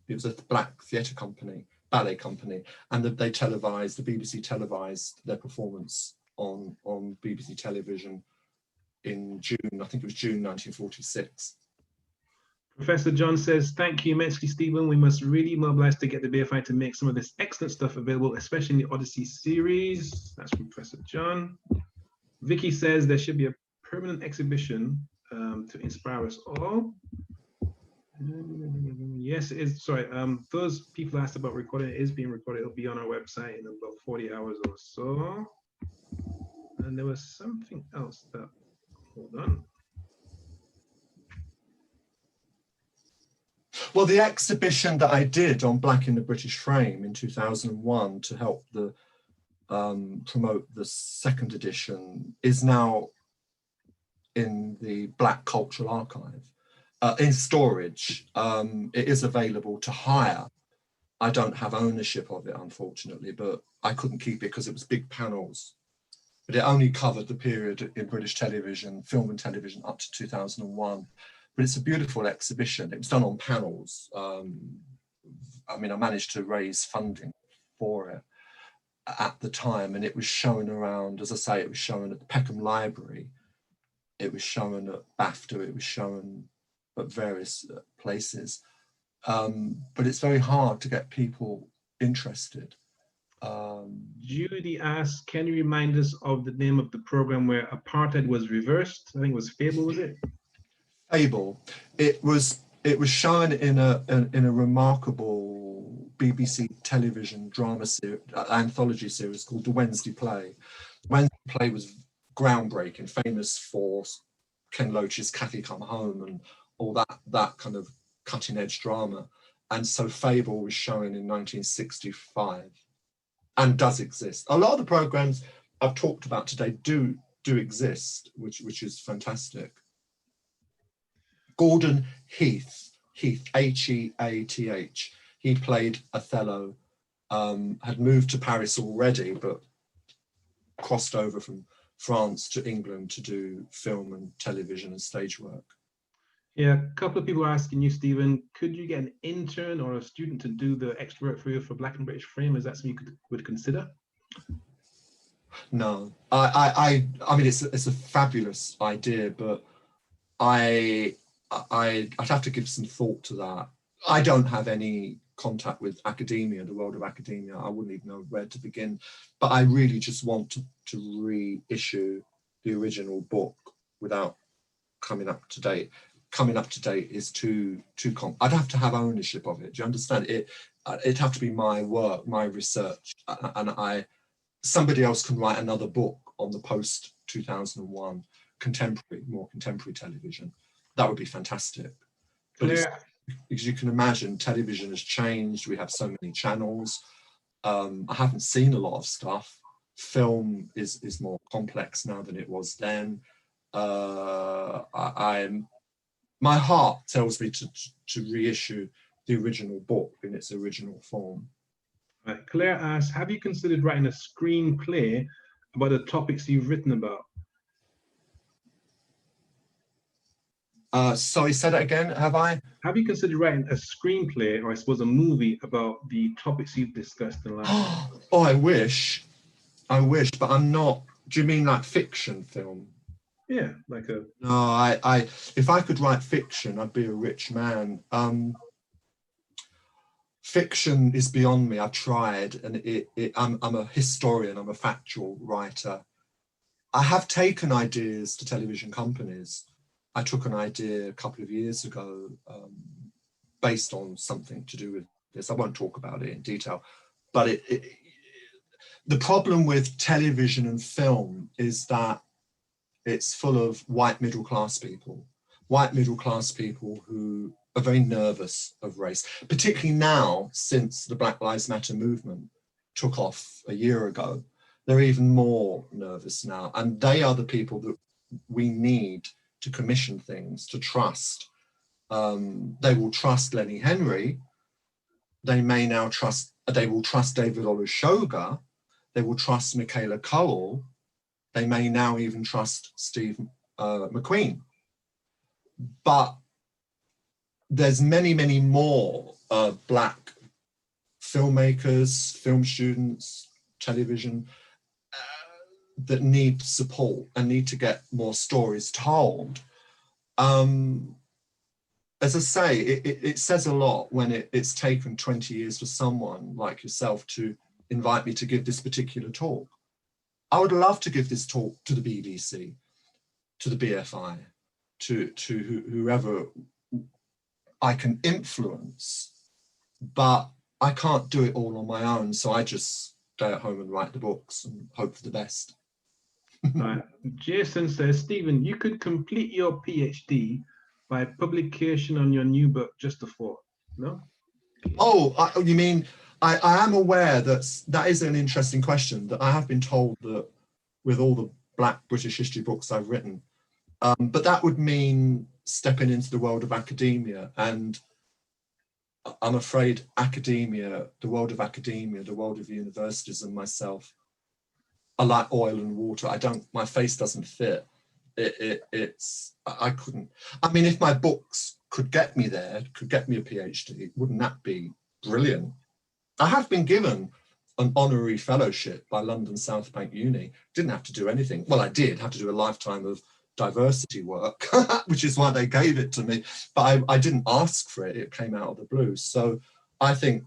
It was a black theatre company, ballet company, and the BBC televised their performance on BBC television in June. I think it was June 1946. Professor John says, thank you immensely, Stephen. We must really mobilize to get the BFI to make some of this excellent stuff available, especially in the Odyssey series. That's from Professor John. Vicky says there should be a permanent exhibition to inspire us all. Yes, it is. Sorry, those people asked about recording. It is being recorded. It'll be on our website in about 40 hours or so. And there was something else that, hold on. Well, the exhibition that I did on Black in the British Frame in 2001 to help the promote the second edition is now in the Black Cultural Archive in storage. It is available to hire. I don't have ownership of it, unfortunately, but I couldn't keep it because it was big panels. But it only covered the period in British television, film and television up to 2001. But it's a beautiful exhibition. It was done on panels. I mean, I managed to raise funding for it at the time, and it was shown around, as I say, it was shown at the Peckham Library. It was shown at BAFTA. It was shown at various places. But it's very hard to get people interested. Judy asks, can you remind us of the name of the program where apartheid was reversed? I think it was Fable, was it? Fable. It was shown in a remarkable BBC television drama series, anthology series called The Wednesday Play. Wednesday Play was groundbreaking, famous for Ken Loach's Cathy Come Home and all that kind of cutting edge drama. And so Fable was shown in 1965 and does exist. A lot of the programs I've talked about today do exist, which is fantastic. Gordon Heath, Heath, he played Othello, had moved to Paris already, but crossed over from France to England to do film and television and stage work. Yeah, a couple of people are asking you, Stephen, could you get an intern or a student to do the extra work for you for Black and British Frame? Is that something you would consider? No, I mean, it's a fabulous idea, but I'd have to give some thought to that. I don't have any contact with academia, the world of academia. I wouldn't even know where to begin, but I really just want to reissue the original book without coming up to date. Coming up to date is too I'd have to have ownership of it. Do you understand? It'd have to be my work, my research, and somebody else can write another book on the post 2001 more contemporary television. That would be fantastic. But as you can imagine, television has changed. We have so many channels. I haven't seen a lot of stuff. Film is more complex now than it was then. My heart tells me to reissue the original book in its original form. Right. Claire asks, have you considered writing a screenplay about the topics you've written about? Sorry, say that again, have I? Have you considered writing a screenplay, or I suppose a movie, about the topics you've discussed in the last? Oh, I wish, but I'm not. Do you mean like fiction film? Yeah, like a... No, if I could write fiction, I'd be a rich man. Fiction is beyond me. I've tried, and I'm a historian, I'm a factual writer. I have taken ideas to television companies. I took an idea a couple of years ago based on something to do with this. I won't talk about it in detail, but the problem with television and film is that it's full of white middle-class people who are very nervous of race, particularly now since the Black Lives Matter movement took off a year ago. They're even more nervous now, and they are the people that we need to commission things, to trust. They will trust Lenny Henry. They will trust David Olusoga. They will trust Michaela Coel. They may now even trust Steve McQueen. But there's many, many more Black filmmakers, film students, television, that need support and need to get more stories told. as I say, it says a lot when it's taken 20 years for someone like yourself to invite me to give this particular talk. I would love to give this talk to the BBC, to the BFI, to whoever I can influence, but I can't do it all on my own. So I just stay at home and write the books and hope for the best. Jason says, Stephen, you could complete your PhD by publication on your new book, Just a Thought, no? Oh, you mean, I am aware that is an interesting question, that I have been told that with all the Black British history books I've written, but that would mean stepping into the world of academia, and I'm afraid academia, the world of academia, the world of universities and myself are like oil and water. My face doesn't fit. I couldn't. I mean, if my books could get me there, could get me a PhD, wouldn't that be brilliant? I have been given an honorary fellowship by London South Bank Uni. Didn't have to do anything. Well, I did have to do a lifetime of diversity work, which is why they gave it to me. But I didn't ask for it. It came out of the blue. So I think,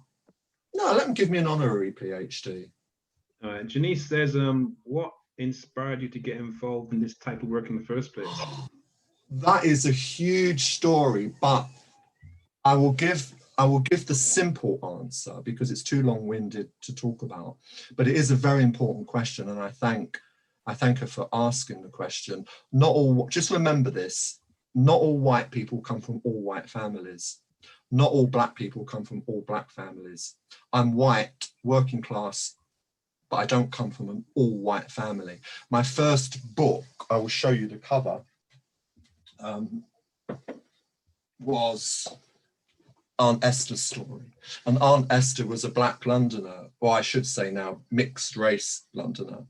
no, let them give me an honorary PhD. All right. Janice says, what inspired you to get involved in this type of work in the first place? That is a huge story, but I will give the simple answer because it's too long-winded to talk about. But it is a very important question, and I thank her for asking the question. Just remember this, not all white people come from all white families. Not all Black people come from all Black families. I'm white, working class, but I don't come from an all white family. My first book, I will show you the cover, was Aunt Esther's story. And Aunt Esther was a Black Londoner, or I should say now mixed race Londoner,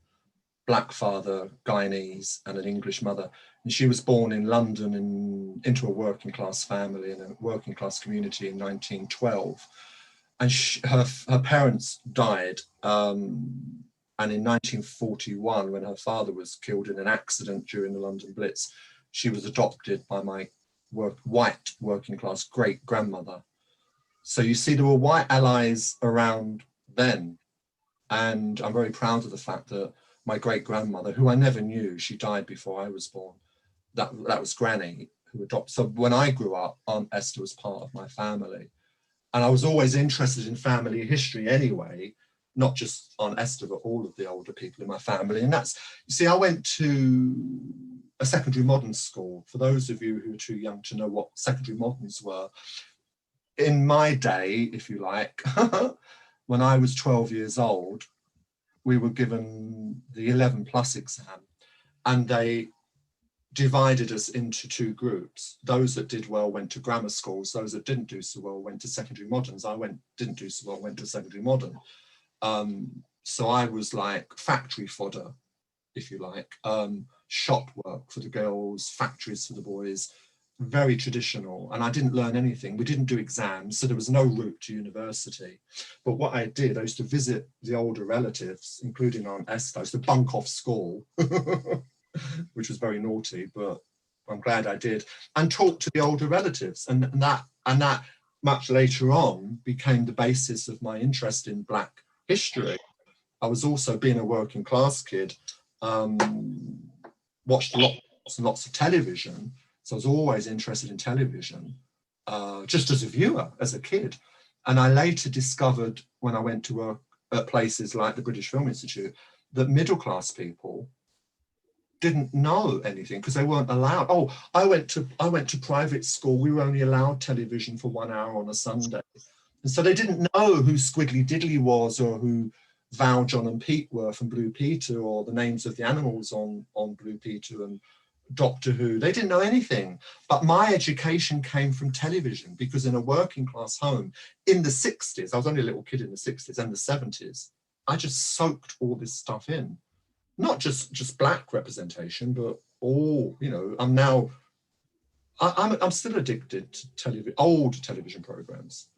Black father, Guyanese, and an English mother. And she was born in London into a working class family in a working class community in 1912. And her parents died. And in 1941, when her father was killed in an accident during the London Blitz, she was adopted by my white working class great grandmother. So you see, there were white allies around then. And I'm very proud of the fact that my great grandmother, who I never knew, she died before I was born. That was Granny who adopted. So when I grew up, Aunt Esther was part of my family. And I was always interested in family history anyway, not just Aunt Esther, but all of the older people in my family. And that's, you see, I went to a secondary modern school. For those of you who are too young to know what secondary moderns were, in my day, if you like, when I was 12 years old, we were given the 11+ exam, and they divided us into two groups. Those that did well went to grammar schools. Those that didn't do so well went to secondary moderns. Didn't do so well, went to secondary modern. So I was like factory fodder, if you like, shop work for the girls, factories for the boys, very traditional. And I didn't learn anything. We didn't do exams, so there was no route to university. But what I did, I used to visit the older relatives, including Aunt Esther. I used to bunk off school, which was very naughty, but I'm glad I did, and talk to the older relatives. And that much later on became the basis of my interest in Black history. I was also, being a working class kid, watched lots and lots of television. So I was always interested in television, just as a viewer, as a kid. And I later discovered, when I went to work at places like the British Film Institute, that middle class people didn't know anything because they weren't allowed. Oh, I went to private school. We were only allowed television for 1 hour on a Sunday. And so they didn't know who Squiggly Diddly was, or who Val, John and Pete were from Blue Peter, or the names of the animals on Blue Peter and Doctor Who. They didn't know anything. But my education came from television, because in a working class home in the 60s, I was only a little kid in the 60s and the 70s, I just soaked all this stuff in. Not just Black representation, but all, you know, I'm still addicted to old television programs.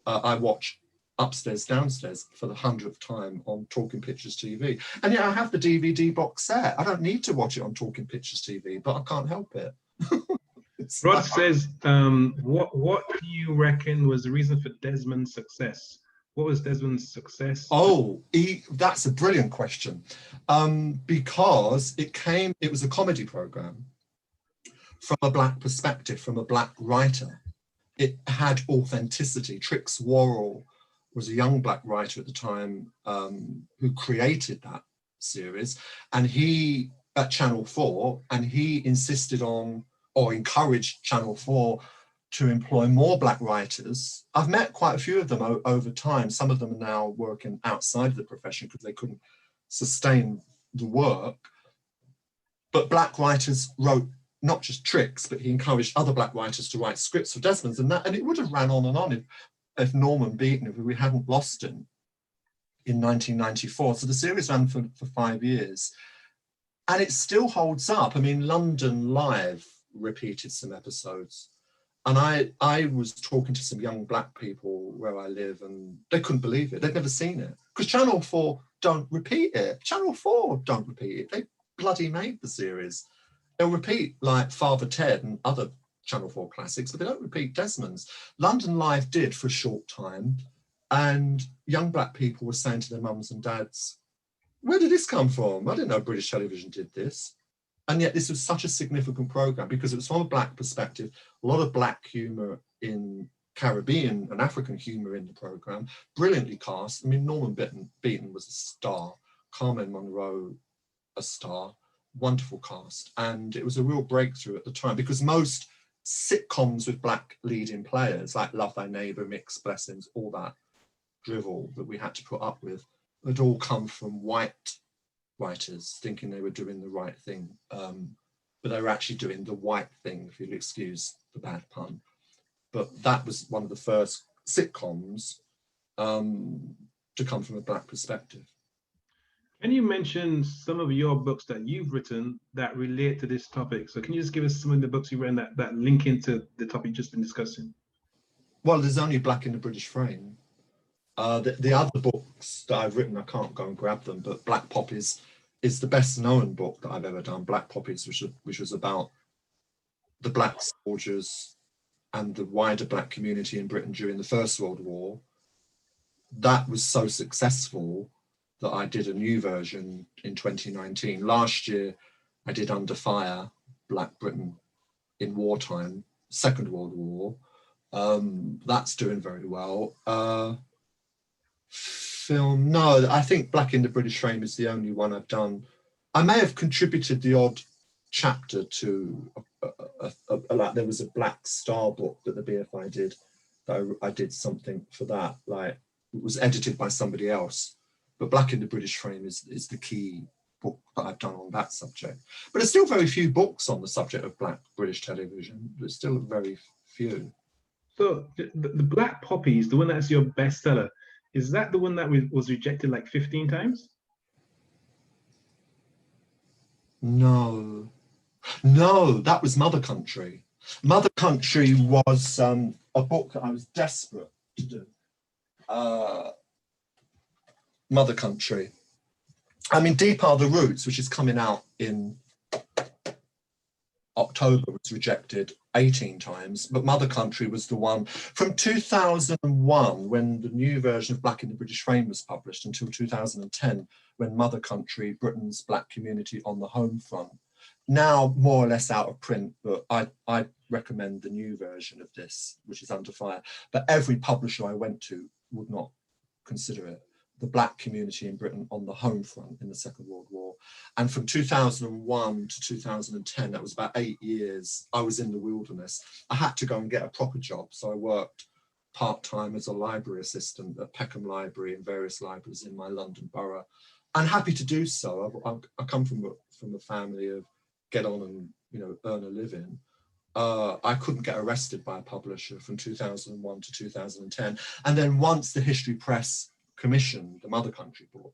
I watch Upstairs, Downstairs for the 100th time on Talking Pictures TV. And yeah, I have the DVD box set. I don't need to watch it on Talking Pictures TV, but I can't help it. Rod says, what do you reckon was the reason for Desmond's success? What was Desmond's success? Oh, that's a brilliant question. Because it was a comedy program from a Black perspective, from a Black writer. It had authenticity. Trix Worrell was a young Black writer at the time who created that series, and he at Channel 4, and he insisted on, or encouraged Channel 4 to employ more Black writers. I've met quite a few of them over time. Some of them are now working outside of the profession because they couldn't sustain the work. But Black writers wrote not just Trix, but he encouraged other Black writers to write scripts for Desmond's, and it would have ran on if Norman Beaton, if we hadn't lost him in 1994. So the series ran for 5 years, and it still holds up. I mean, London Live repeated some episodes, and I was talking to some young Black people where I live, and they couldn't believe it. They'd never seen it because Channel 4 don't repeat it. Channel 4 don't repeat it. They bloody made the series. They'll repeat like Father Ted and other Channel 4 classics, but they don't repeat Desmond's. London Live did for a short time, and young Black people were saying to their mums and dads, where did this come from? I didn't know British television did this. And yet this was such a significant program because it was from a Black perspective, a lot of Black humour in Caribbean and African humour in the program, brilliantly cast. I mean, Norman Beaton was a star, Carmen Monroe, a star, wonderful cast. And it was a real breakthrough at the time because most sitcoms with Black leading players, like Love Thy Neighbour, Mixed Blessings, all that drivel that we had to put up with, had all come from white writers thinking they were doing the right thing, but they were actually doing the white thing, if you'll excuse the bad pun. But that was one of the first sitcoms to come from a Black perspective. Can you mention some of your books that you've written that relate to this topic? So can you just give us some of the books you've written that link into the topic you've just been discussing? Well, there's only Black in the British Frame. The other books that I've written, I can't go and grab them, but Black Poppies is the best known book that I've ever done. Black Poppies, which was about the Black soldiers and the wider Black community in Britain during the First World War. That was so successful that I did a new version in 2019. Last year, I did Under Fire, Black Britain in Wartime, Second World War. That's doing very well. Film, no, I think Black in the British Frame is the only one I've done. I may have contributed the odd chapter to, like there was a Black Star book that the BFI did, that I did something for that, like it was edited by somebody else. But Black in the British Frame is the key book that I've done on that subject. But there's still very few books on the subject of Black British television. There's still very few. So the Black Poppies, the one that's your bestseller, is that the one that was rejected like 15 times? No, that was Mother Country. Mother Country was a book that I was desperate to do. Mother Country. I mean, Deep Are the Roots, which is coming out in October, was rejected 18 times, but Mother Country was the one from 2001, when the new version of Black in the British Frame was published, until 2010, when Mother Country, Britain's Black community on the home front, now more or less out of print, but I recommend the new version of this, which is Under Fire. But every publisher I went to would not consider it. The Black community in Britain on the home front in the Second World War. And from 2001 to 2010, that was about 8 years, I was in the wilderness. I had to go and get a proper job. So I worked part-time as a library assistant at Peckham Library and various libraries in my London borough. And happy to do so. I come from a family of get on and earn a living. I couldn't get arrested by a publisher from 2001 to 2010. And then once the History Press commissioned the Mother Country book,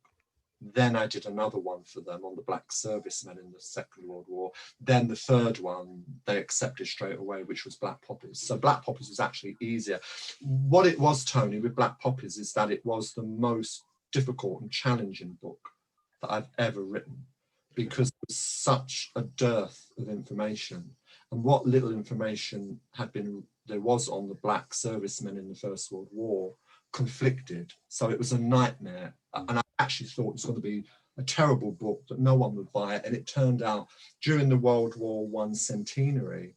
then I did another one for them on the Black servicemen in the Second World War. Then the third one they accepted straight away, which was Black Poppies. So Black Poppies was actually easier. What it was, Tony, with Black Poppies is that it was the most difficult and challenging book that I've ever written, because there's such a dearth of information. and what little information there was on the black servicemen in the First World War conflicted. So it was a nightmare. And I actually thought it was going to be a terrible book, that no one would buy it. And it turned out during the World War I centenary,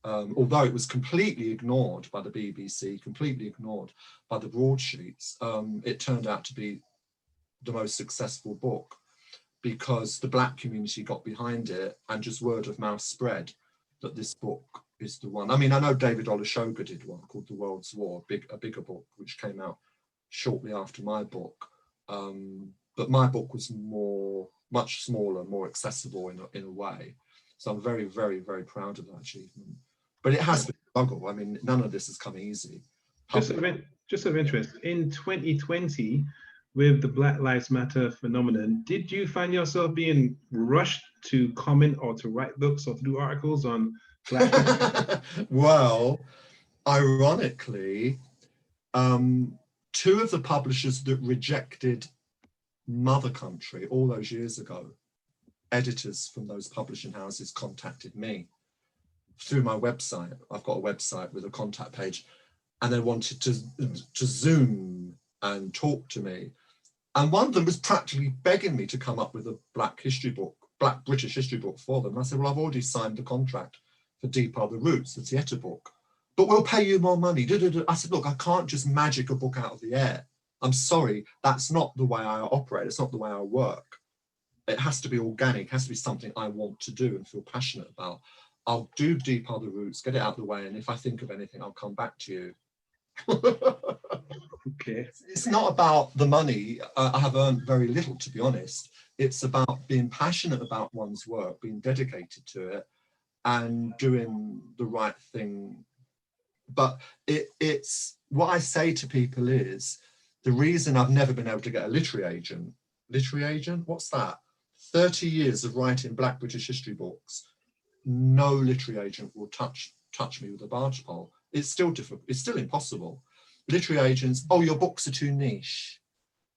although it was completely ignored by the BBC, completely ignored by the broadsheets, it turned out to be the most successful book, because the black community got behind it and just word of mouth spread that this book is the one. I mean, I know David Olusoga did one called The World's War, a bigger book, which came out shortly after my book. But my book was much smaller, more accessible in a way. So I'm very, very, very proud of that achievement. But it has been a struggle. I mean, none of this has come easy. Just of interest, in 2020, with the Black Lives Matter phenomenon, did you find yourself being rushed to comment or to write books or to do articles on Black people? Well, ironically, two of the publishers that rejected Mother Country all those years ago, editors from those publishing houses contacted me through my website. I've got a website with a contact page, and they wanted to Zoom and talk to me. And one of them was practically begging me to come up with a Black British history book for them. And I said, well, I've already signed the contract for Deep Are the Roots, the theatre book, but we'll pay you more money. I said, look, I can't just magic a book out of the air. I'm sorry, that's not the way I operate. It's not the way I work. It has to be organic. It has to be something I want to do and feel passionate about. I'll do Deep Are the Roots, get it out of the way, and if I think of anything, I'll come back to you. Okay. It's not about the money. I have earned very little, to be honest. It's about being passionate about one's work, being dedicated to it, and doing the right thing. But it's what I say to people is, the reason I've never been able to get a literary agent, what's that? 30 years of writing Black British history books, no literary agent will touch me with a barge pole. It's still difficult. It's still impossible. Literary agents, oh, your books are too niche.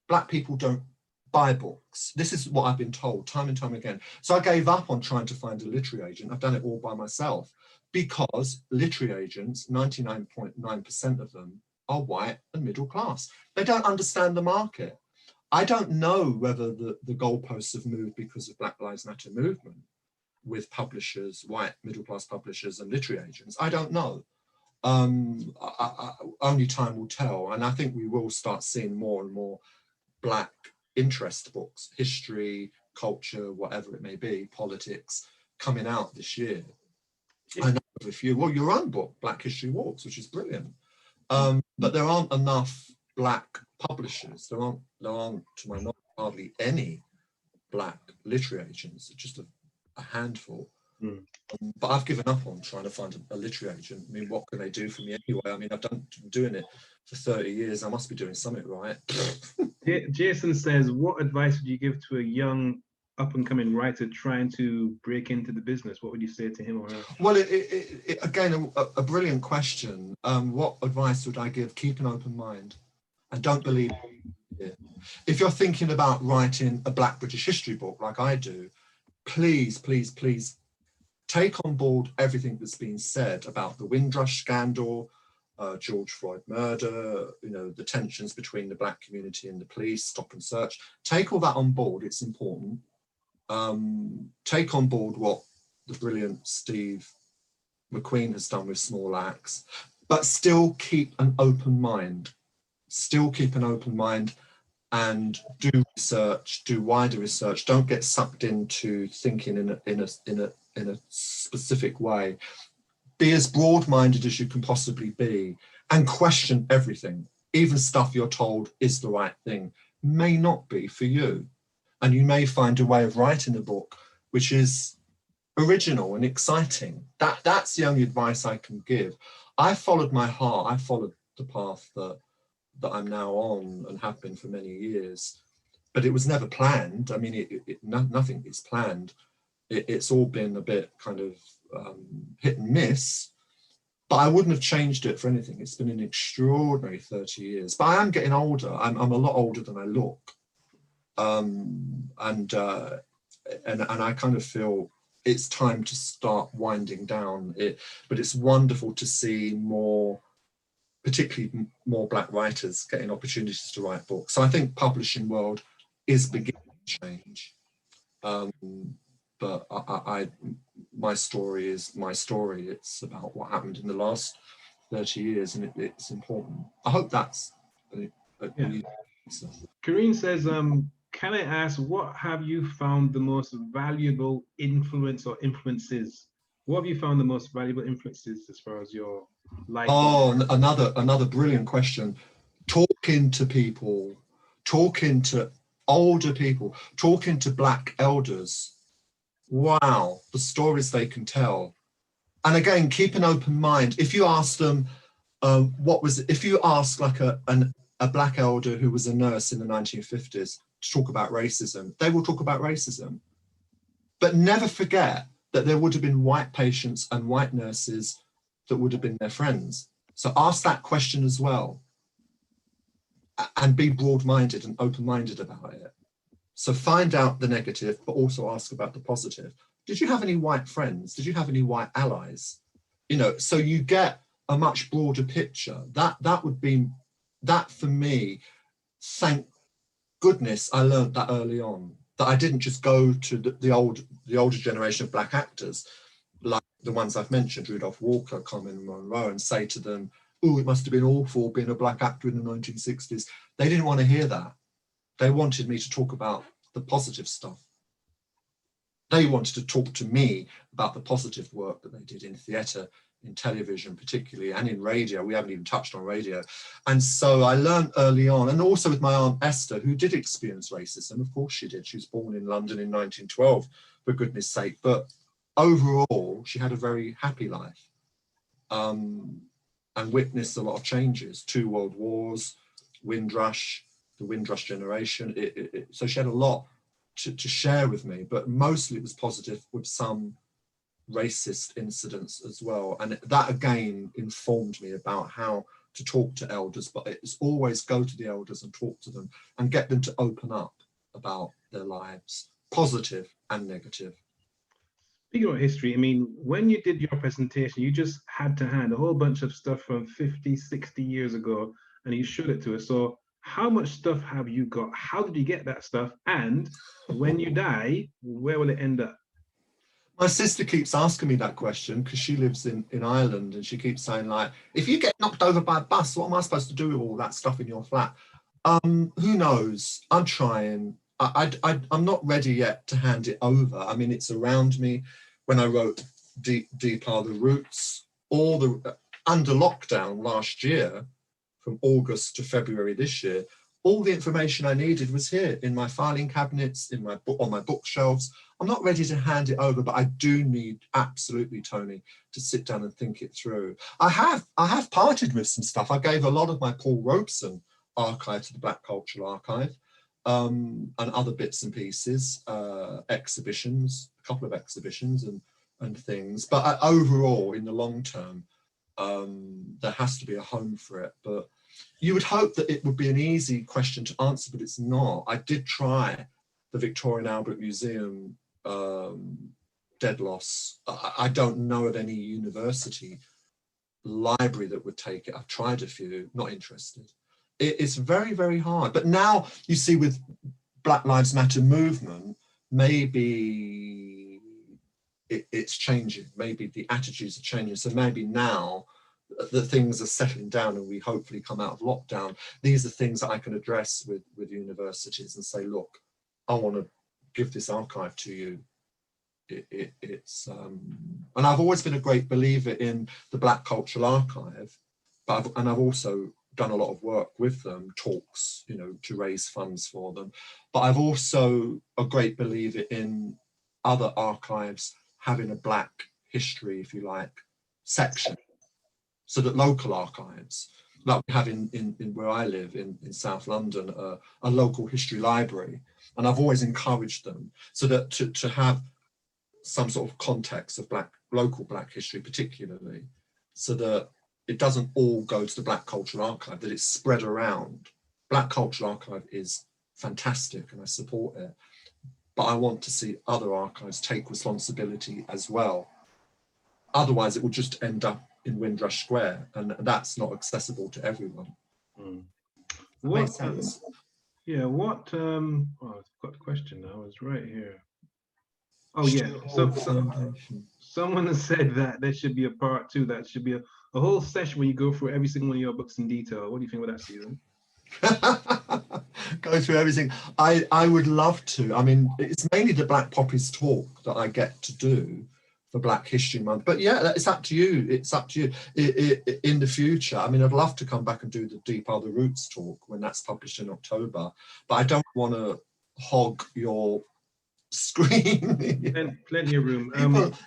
Black people don't buy books. This is what I've been told time and time again. So I gave up on trying to find a literary agent. I've done it all by myself, because literary agents, 99.9% of them are white and middle class. They don't understand the market. I don't know whether the goalposts have moved because of Black Lives Matter movement with publishers, white middle class publishers and literary agents. I don't know. Only time will tell. And I think we will start seeing more and more Black interest books, history, culture, whatever it may be, politics, coming out this year. Yeah. I know of a few. Well, your own book, Black History Walks, which is brilliant. But there aren't enough Black publishers. There aren't, to my knowledge, hardly any Black literary agents. It's just a handful. But I've given up on trying to find a literary agent. I mean, what can they do for me anyway? I mean, I've been doing it for 30 years. I must be doing something right. Jason says, what advice would you give to a young up-and-coming writer trying to break into the business? What would you say to him or her? Well, again, a brilliant question. What advice would I give? Keep an open mind and don't believe it. If you're thinking about writing a Black British history book like I do, please, please, please take on board everything that's been said about the Windrush scandal, George Floyd murder, the tensions between the Black community and the police, stop and search. Take all that on board, it's important. Take on board what the brilliant Steve McQueen has done with Small Axe, but still keep an open mind. Still keep an open mind and do research, do wider research. Don't get sucked into thinking in a specific way. Be as broad-minded as you can possibly be and question everything. Even stuff you're told is the right thing may not be for you. And you may find a way of writing a book which is original and exciting. That's the only advice I can give. I followed my heart. I followed the path that I'm now on and have been for many years. But it was never planned. I mean, nothing is planned. It's all been a bit kind of hit and miss, but I wouldn't have changed it for anything. It's been an extraordinary 30 years, but I am getting older. I'm a lot older than I look. And I kind of feel it's time to start winding down it. But it's wonderful to see more, particularly more Black writers getting opportunities to write books. So I think publishing world is beginning to change. But my story is my story. It's about what happened in the last 30 years, and it's important. I hope that's an answer. Karine says, can I ask, what have you found the most valuable influence or influences? What have you found the most valuable influences as far as your life? Oh, another brilliant question. Talking to people, talking to older people, talking to Black elders. Wow, the stories they can tell. And again, keep an open mind. If you ask them, if you ask like a Black elder who was a nurse in the 1950s to talk about racism, they will talk about racism. But never forget that there would have been white patients and white nurses that would have been their friends. So ask that question as well. And be broad-minded and open-minded about it. So find out the negative, but also ask about the positive. Did you have any white friends? Did you have any white allies? You know, so you get a much broader picture. That would be, that for me, thank goodness I learned that early on, that I didn't just go to the older generation of Black actors, like the ones I've mentioned, Rudolph Walker, Coleman Monroe, and say to them, oh, it must have been awful being a Black actor in the 1960s. They didn't want to hear that. They wanted me to talk about the positive stuff. They wanted to talk to me about the positive work that they did in theatre, in television particularly, and in radio. We haven't even touched on radio. And so I learned early on, and also with my Aunt Esther, who did experience racism. Of course she did. She was born in London in 1912, for goodness sake. But overall, she had a very happy life and witnessed a lot of changes. 2 world wars, Windrush, the Windrush generation. So she had a lot to share with me, but mostly it was positive, with some racist incidents as well. And that again informed me about how to talk to elders, but it's always go to the elders and talk to them and get them to open up about their lives, positive and negative. Speaking of history, I mean, when you did your presentation, you just had to hand a whole bunch of stuff from 50, 60 years ago, and you showed it to us. So how much stuff have you got? How did you get that stuff? And when you die, where will it end up? My sister keeps asking me that question because she lives in Ireland, and she keeps saying, like, if you get knocked over by a bus, what am I supposed to do with all that stuff in your flat? Who knows? I'm trying. I'm not ready yet to hand it over. I mean, it's around me. When I wrote Deep Are the Roots, all the under lockdown last year, from August to February this year, all the information I needed was here in my filing cabinets, in my book, on my bookshelves. I'm not ready to hand it over, but I do need, absolutely, Tony, to sit down and think it through. I have parted with some stuff. I gave a lot of my Paul Robeson archive to the Black Cultural Archive, and other bits and pieces, exhibitions, a couple of exhibitions and things. But overall, in the long term, there has to be a home for it. But you would hope that it would be an easy question to answer, but it's not. I did try the Victoria and Albert Museum dead loss. I don't know of any university library that would take it. I've tried a few, not interested. It's very, very hard. But now you see with Black Lives Matter movement, maybe it's changing. Maybe the attitudes are changing. So maybe now that things are settling down and we hopefully come out of lockdown, these are things that I can address with universities and say, look, I want to give this archive to you. It's and I've always been a great believer in the Black Cultural Archive, but I've also done a lot of work with them, talks, you know, to raise funds for them. But I've also a great believer in other archives having a Black history, if you like, section, so that local archives, like we have in where I live in South London, a local history library, and I've always encouraged them so that to have some sort of context of local Black history, particularly, so that it doesn't all go to the Black Cultural Archive, that it's spread around. Black Cultural Archive is fantastic and I support it, but I want to see other archives take responsibility as well. Otherwise, it will just end up in Windrush Square, and that's not accessible to everyone. Mm. What, makes sense. Yeah, what, oh, I've got the question now, it's right here. Oh yeah, someone has said that there should be a part 2, that should be a whole session where you go through every single one of your books in detail. What do you think about that, Stephen? Go through everything. I would love to. I mean, it's mainly the Black Poppies talk that I get to do for Black History Month. But yeah, it's up to you. It's up to you in the future. I mean, I'd love to come back and do the Deep Are the Roots talk when that's published in October. But I don't want to hog your screen. Plenty of room.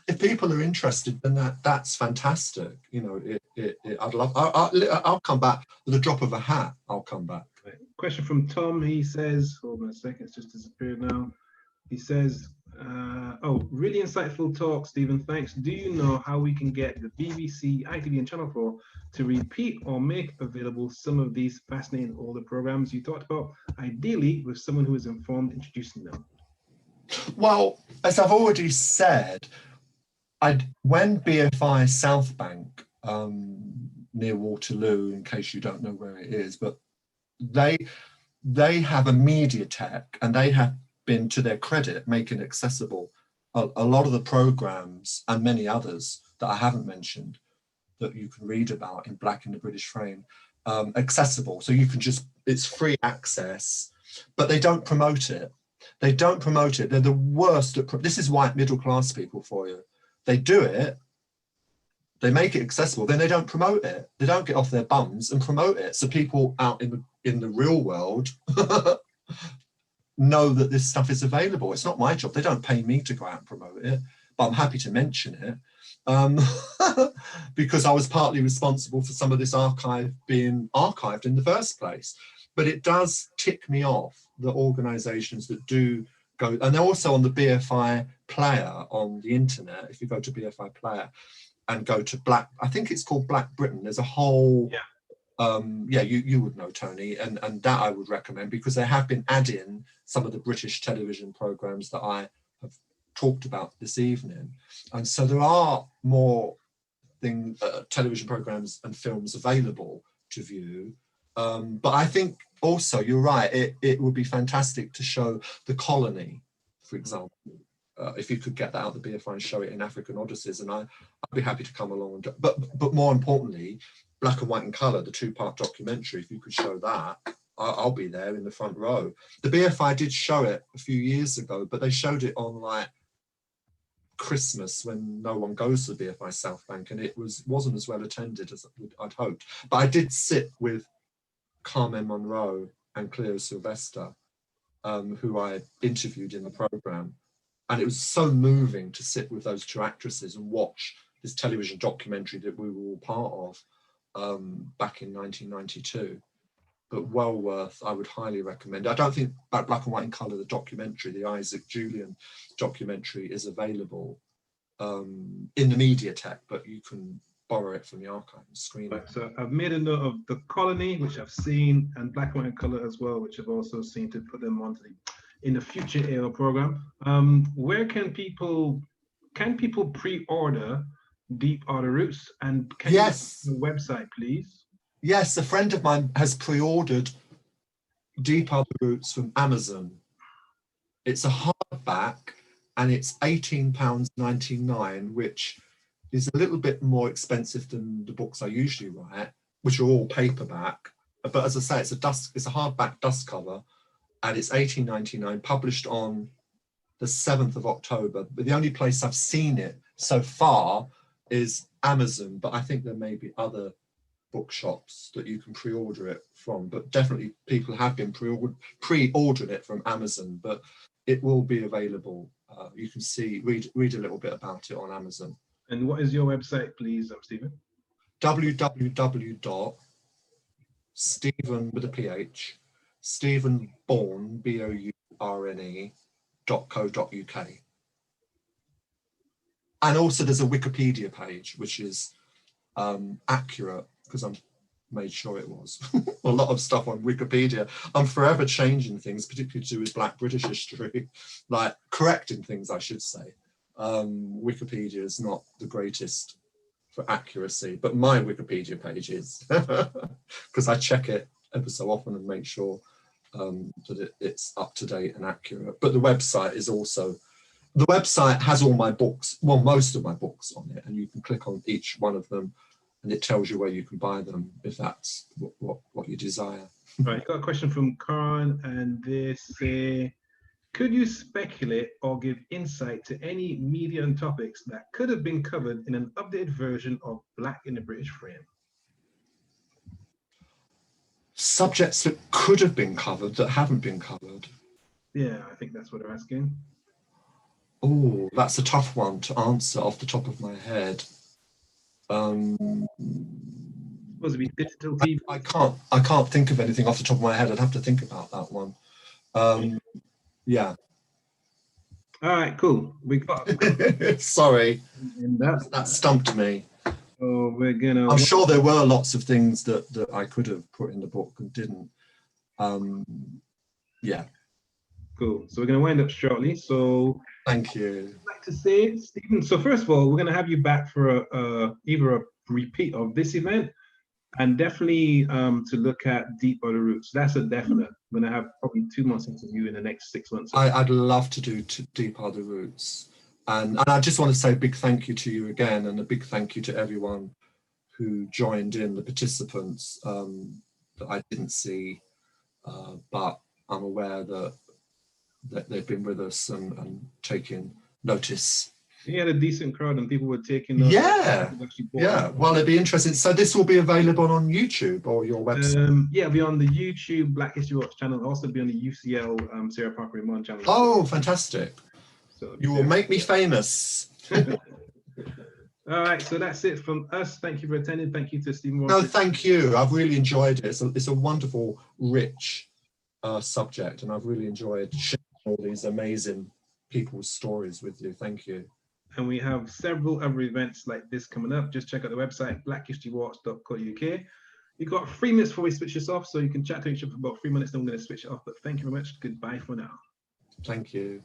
If people are interested, then that's fantastic. You know, I'd love. I'll come back with a drop of a hat. I'll come back. Right. Question from Tom. He says, hold on a second, it's just disappeared now. He says, oh, really insightful talk, Stephen. Thanks. Do you know how we can get the BBC, ITV, and Channel 4 to repeat or make available some of these fascinating older programs you talked about, ideally with someone who is informed introducing them? Well, as I've already said, when BFI South Bank, near Waterloo, in case you don't know where it is, but they have a media tech, and they have been, to their credit, making accessible a lot of the programs and many others that I haven't mentioned that you can read about in Black in the British Frame, accessible. So you can just, it's free access, but they don't promote it. They don't promote it. They're the worst at, this is white middle class people for you. They do it, they make it accessible, then they don't promote it. They don't get off their bums and promote it. So people out in the real world know that this stuff is available. It's not my job. They don't pay me to go out and promote it, but I'm happy to mention it because I was partly responsible for some of this archive being archived in the first place. But it does tick me off, the organisations that do go, and they're also on the BFI player on the internet. If you go to BFI player and go to Black, I think it's called Black Britain, there's a whole, you would know, Tony, and that I would recommend, because they have been adding some of the British television programmes that I have talked about this evening. And so there are more television programmes and films available to view. But I think also, you're right, it would be fantastic to show The Colony, for example. If you could get that out of the BFI and show it in African Odysseys, and I'd be happy to come along. And but more importantly, Black and White and Colour, the 2-part documentary, if you could show that, I'll be there in the front row. The BFI did show it a few years ago, but they showed it on like Christmas when no one goes to the BFI South Bank, and it wasn't as well attended as I'd hoped. But I did sit with Carmen Monroe and Cleo Sylvester, who I interviewed in the programme. And it was so moving to sit with those 2 actresses and watch this television documentary that we were all part of back in 1992. But well worth, I would highly recommend. I don't think Black and White and Colour, the documentary, the Isaac Julian documentary, is available in the Mediatek, but you can borrow it from the archive and screen it. So I've made a note of The Colony, which I've seen, and Black and White and Colour as well, which I've also seen, to put them onto in the future AO program. Where can people pre-order Deep Are the Roots? And can you the website, please? Yes, a friend of mine has pre-ordered Deep Are the Roots from Amazon. It's a hardback and it's £18.99, which is a little bit more expensive than the books I usually write, which are all paperback. But as I say, it's a hardback dust cover, and it's £18.99, published on the 7th of October. But the only place I've seen it so far is Amazon, but I think there may be other bookshops that you can pre-order it from. But definitely people have been pre-ordering it from Amazon, but it will be available. You can read a little bit about it on Amazon. And what is your website, please, Stephen? www.Stephen with a PH, Stephen Bourne, BOURNE.co.uk. And also there's a Wikipedia page, which is accurate, because I'm made sure it was. A lot of stuff on Wikipedia. I'm forever changing things, particularly to do with Black British history, like correcting things, I should say. Wikipedia is not the greatest for accuracy, but my Wikipedia page is, because I check it ever so often and make sure that it's up to date and accurate. But the website is also, the website has all my books, well, most of my books on it, and you can click on each one of them and it tells you where you can buy them if that's what you desire. Right, got a question from Karen, and they say, could you speculate or give insight to any media and topics that could have been covered in an updated version of Black in the British Frame? Subjects that could have been covered that haven't been covered. Yeah, I think that's what they're asking. Oh, that's a tough one to answer off the top of my head. Supposed to be digital TV. I can't think of anything off the top of my head. I'd have to think about that one. Yeah. All right, cool. We got sorry, and that stumped me. So we're gonna. I'm sure there were lots of things that I could have put in the book and didn't. Yeah. Cool. So we're gonna wind up shortly. So thank you. I'd like to say, Stephen. So first of all, we're gonna have you back for either a repeat of this event, and definitely to look at Deep Other Roots. That's a definite. We're gonna have probably 2 months interview in the next 6 months. I'd love to do Deep Other Roots. And I just want to say a big thank you to you again, and a big thank you to everyone who joined in, the participants that I didn't see, but I'm aware that they've been with us and taking notice. You had a decent crowd and people were taking notes. Yeah, yeah. Well, it'd be interesting. So this will be available on YouTube or your website? Yeah, it'll be on the YouTube Black History Watch channel. Also be on the U.C.L. Sarah Parker Remond channel. Oh, fantastic. So you will make me famous. All right, so that's it from us. Thank you for attending. Thank you to Stephen Bourne. No, thank you. I've really enjoyed it. It's a wonderful, rich subject, and I've really enjoyed sharing all these amazing people's stories with you. Thank you. And we have several other events like this coming up. Just check out the website, blackhistorywatch.co.uk. You've got 3 minutes before we switch this off, so you can chat to each other for about 3 minutes, then we're going to switch it off. But thank you very much. Goodbye for now. Thank you.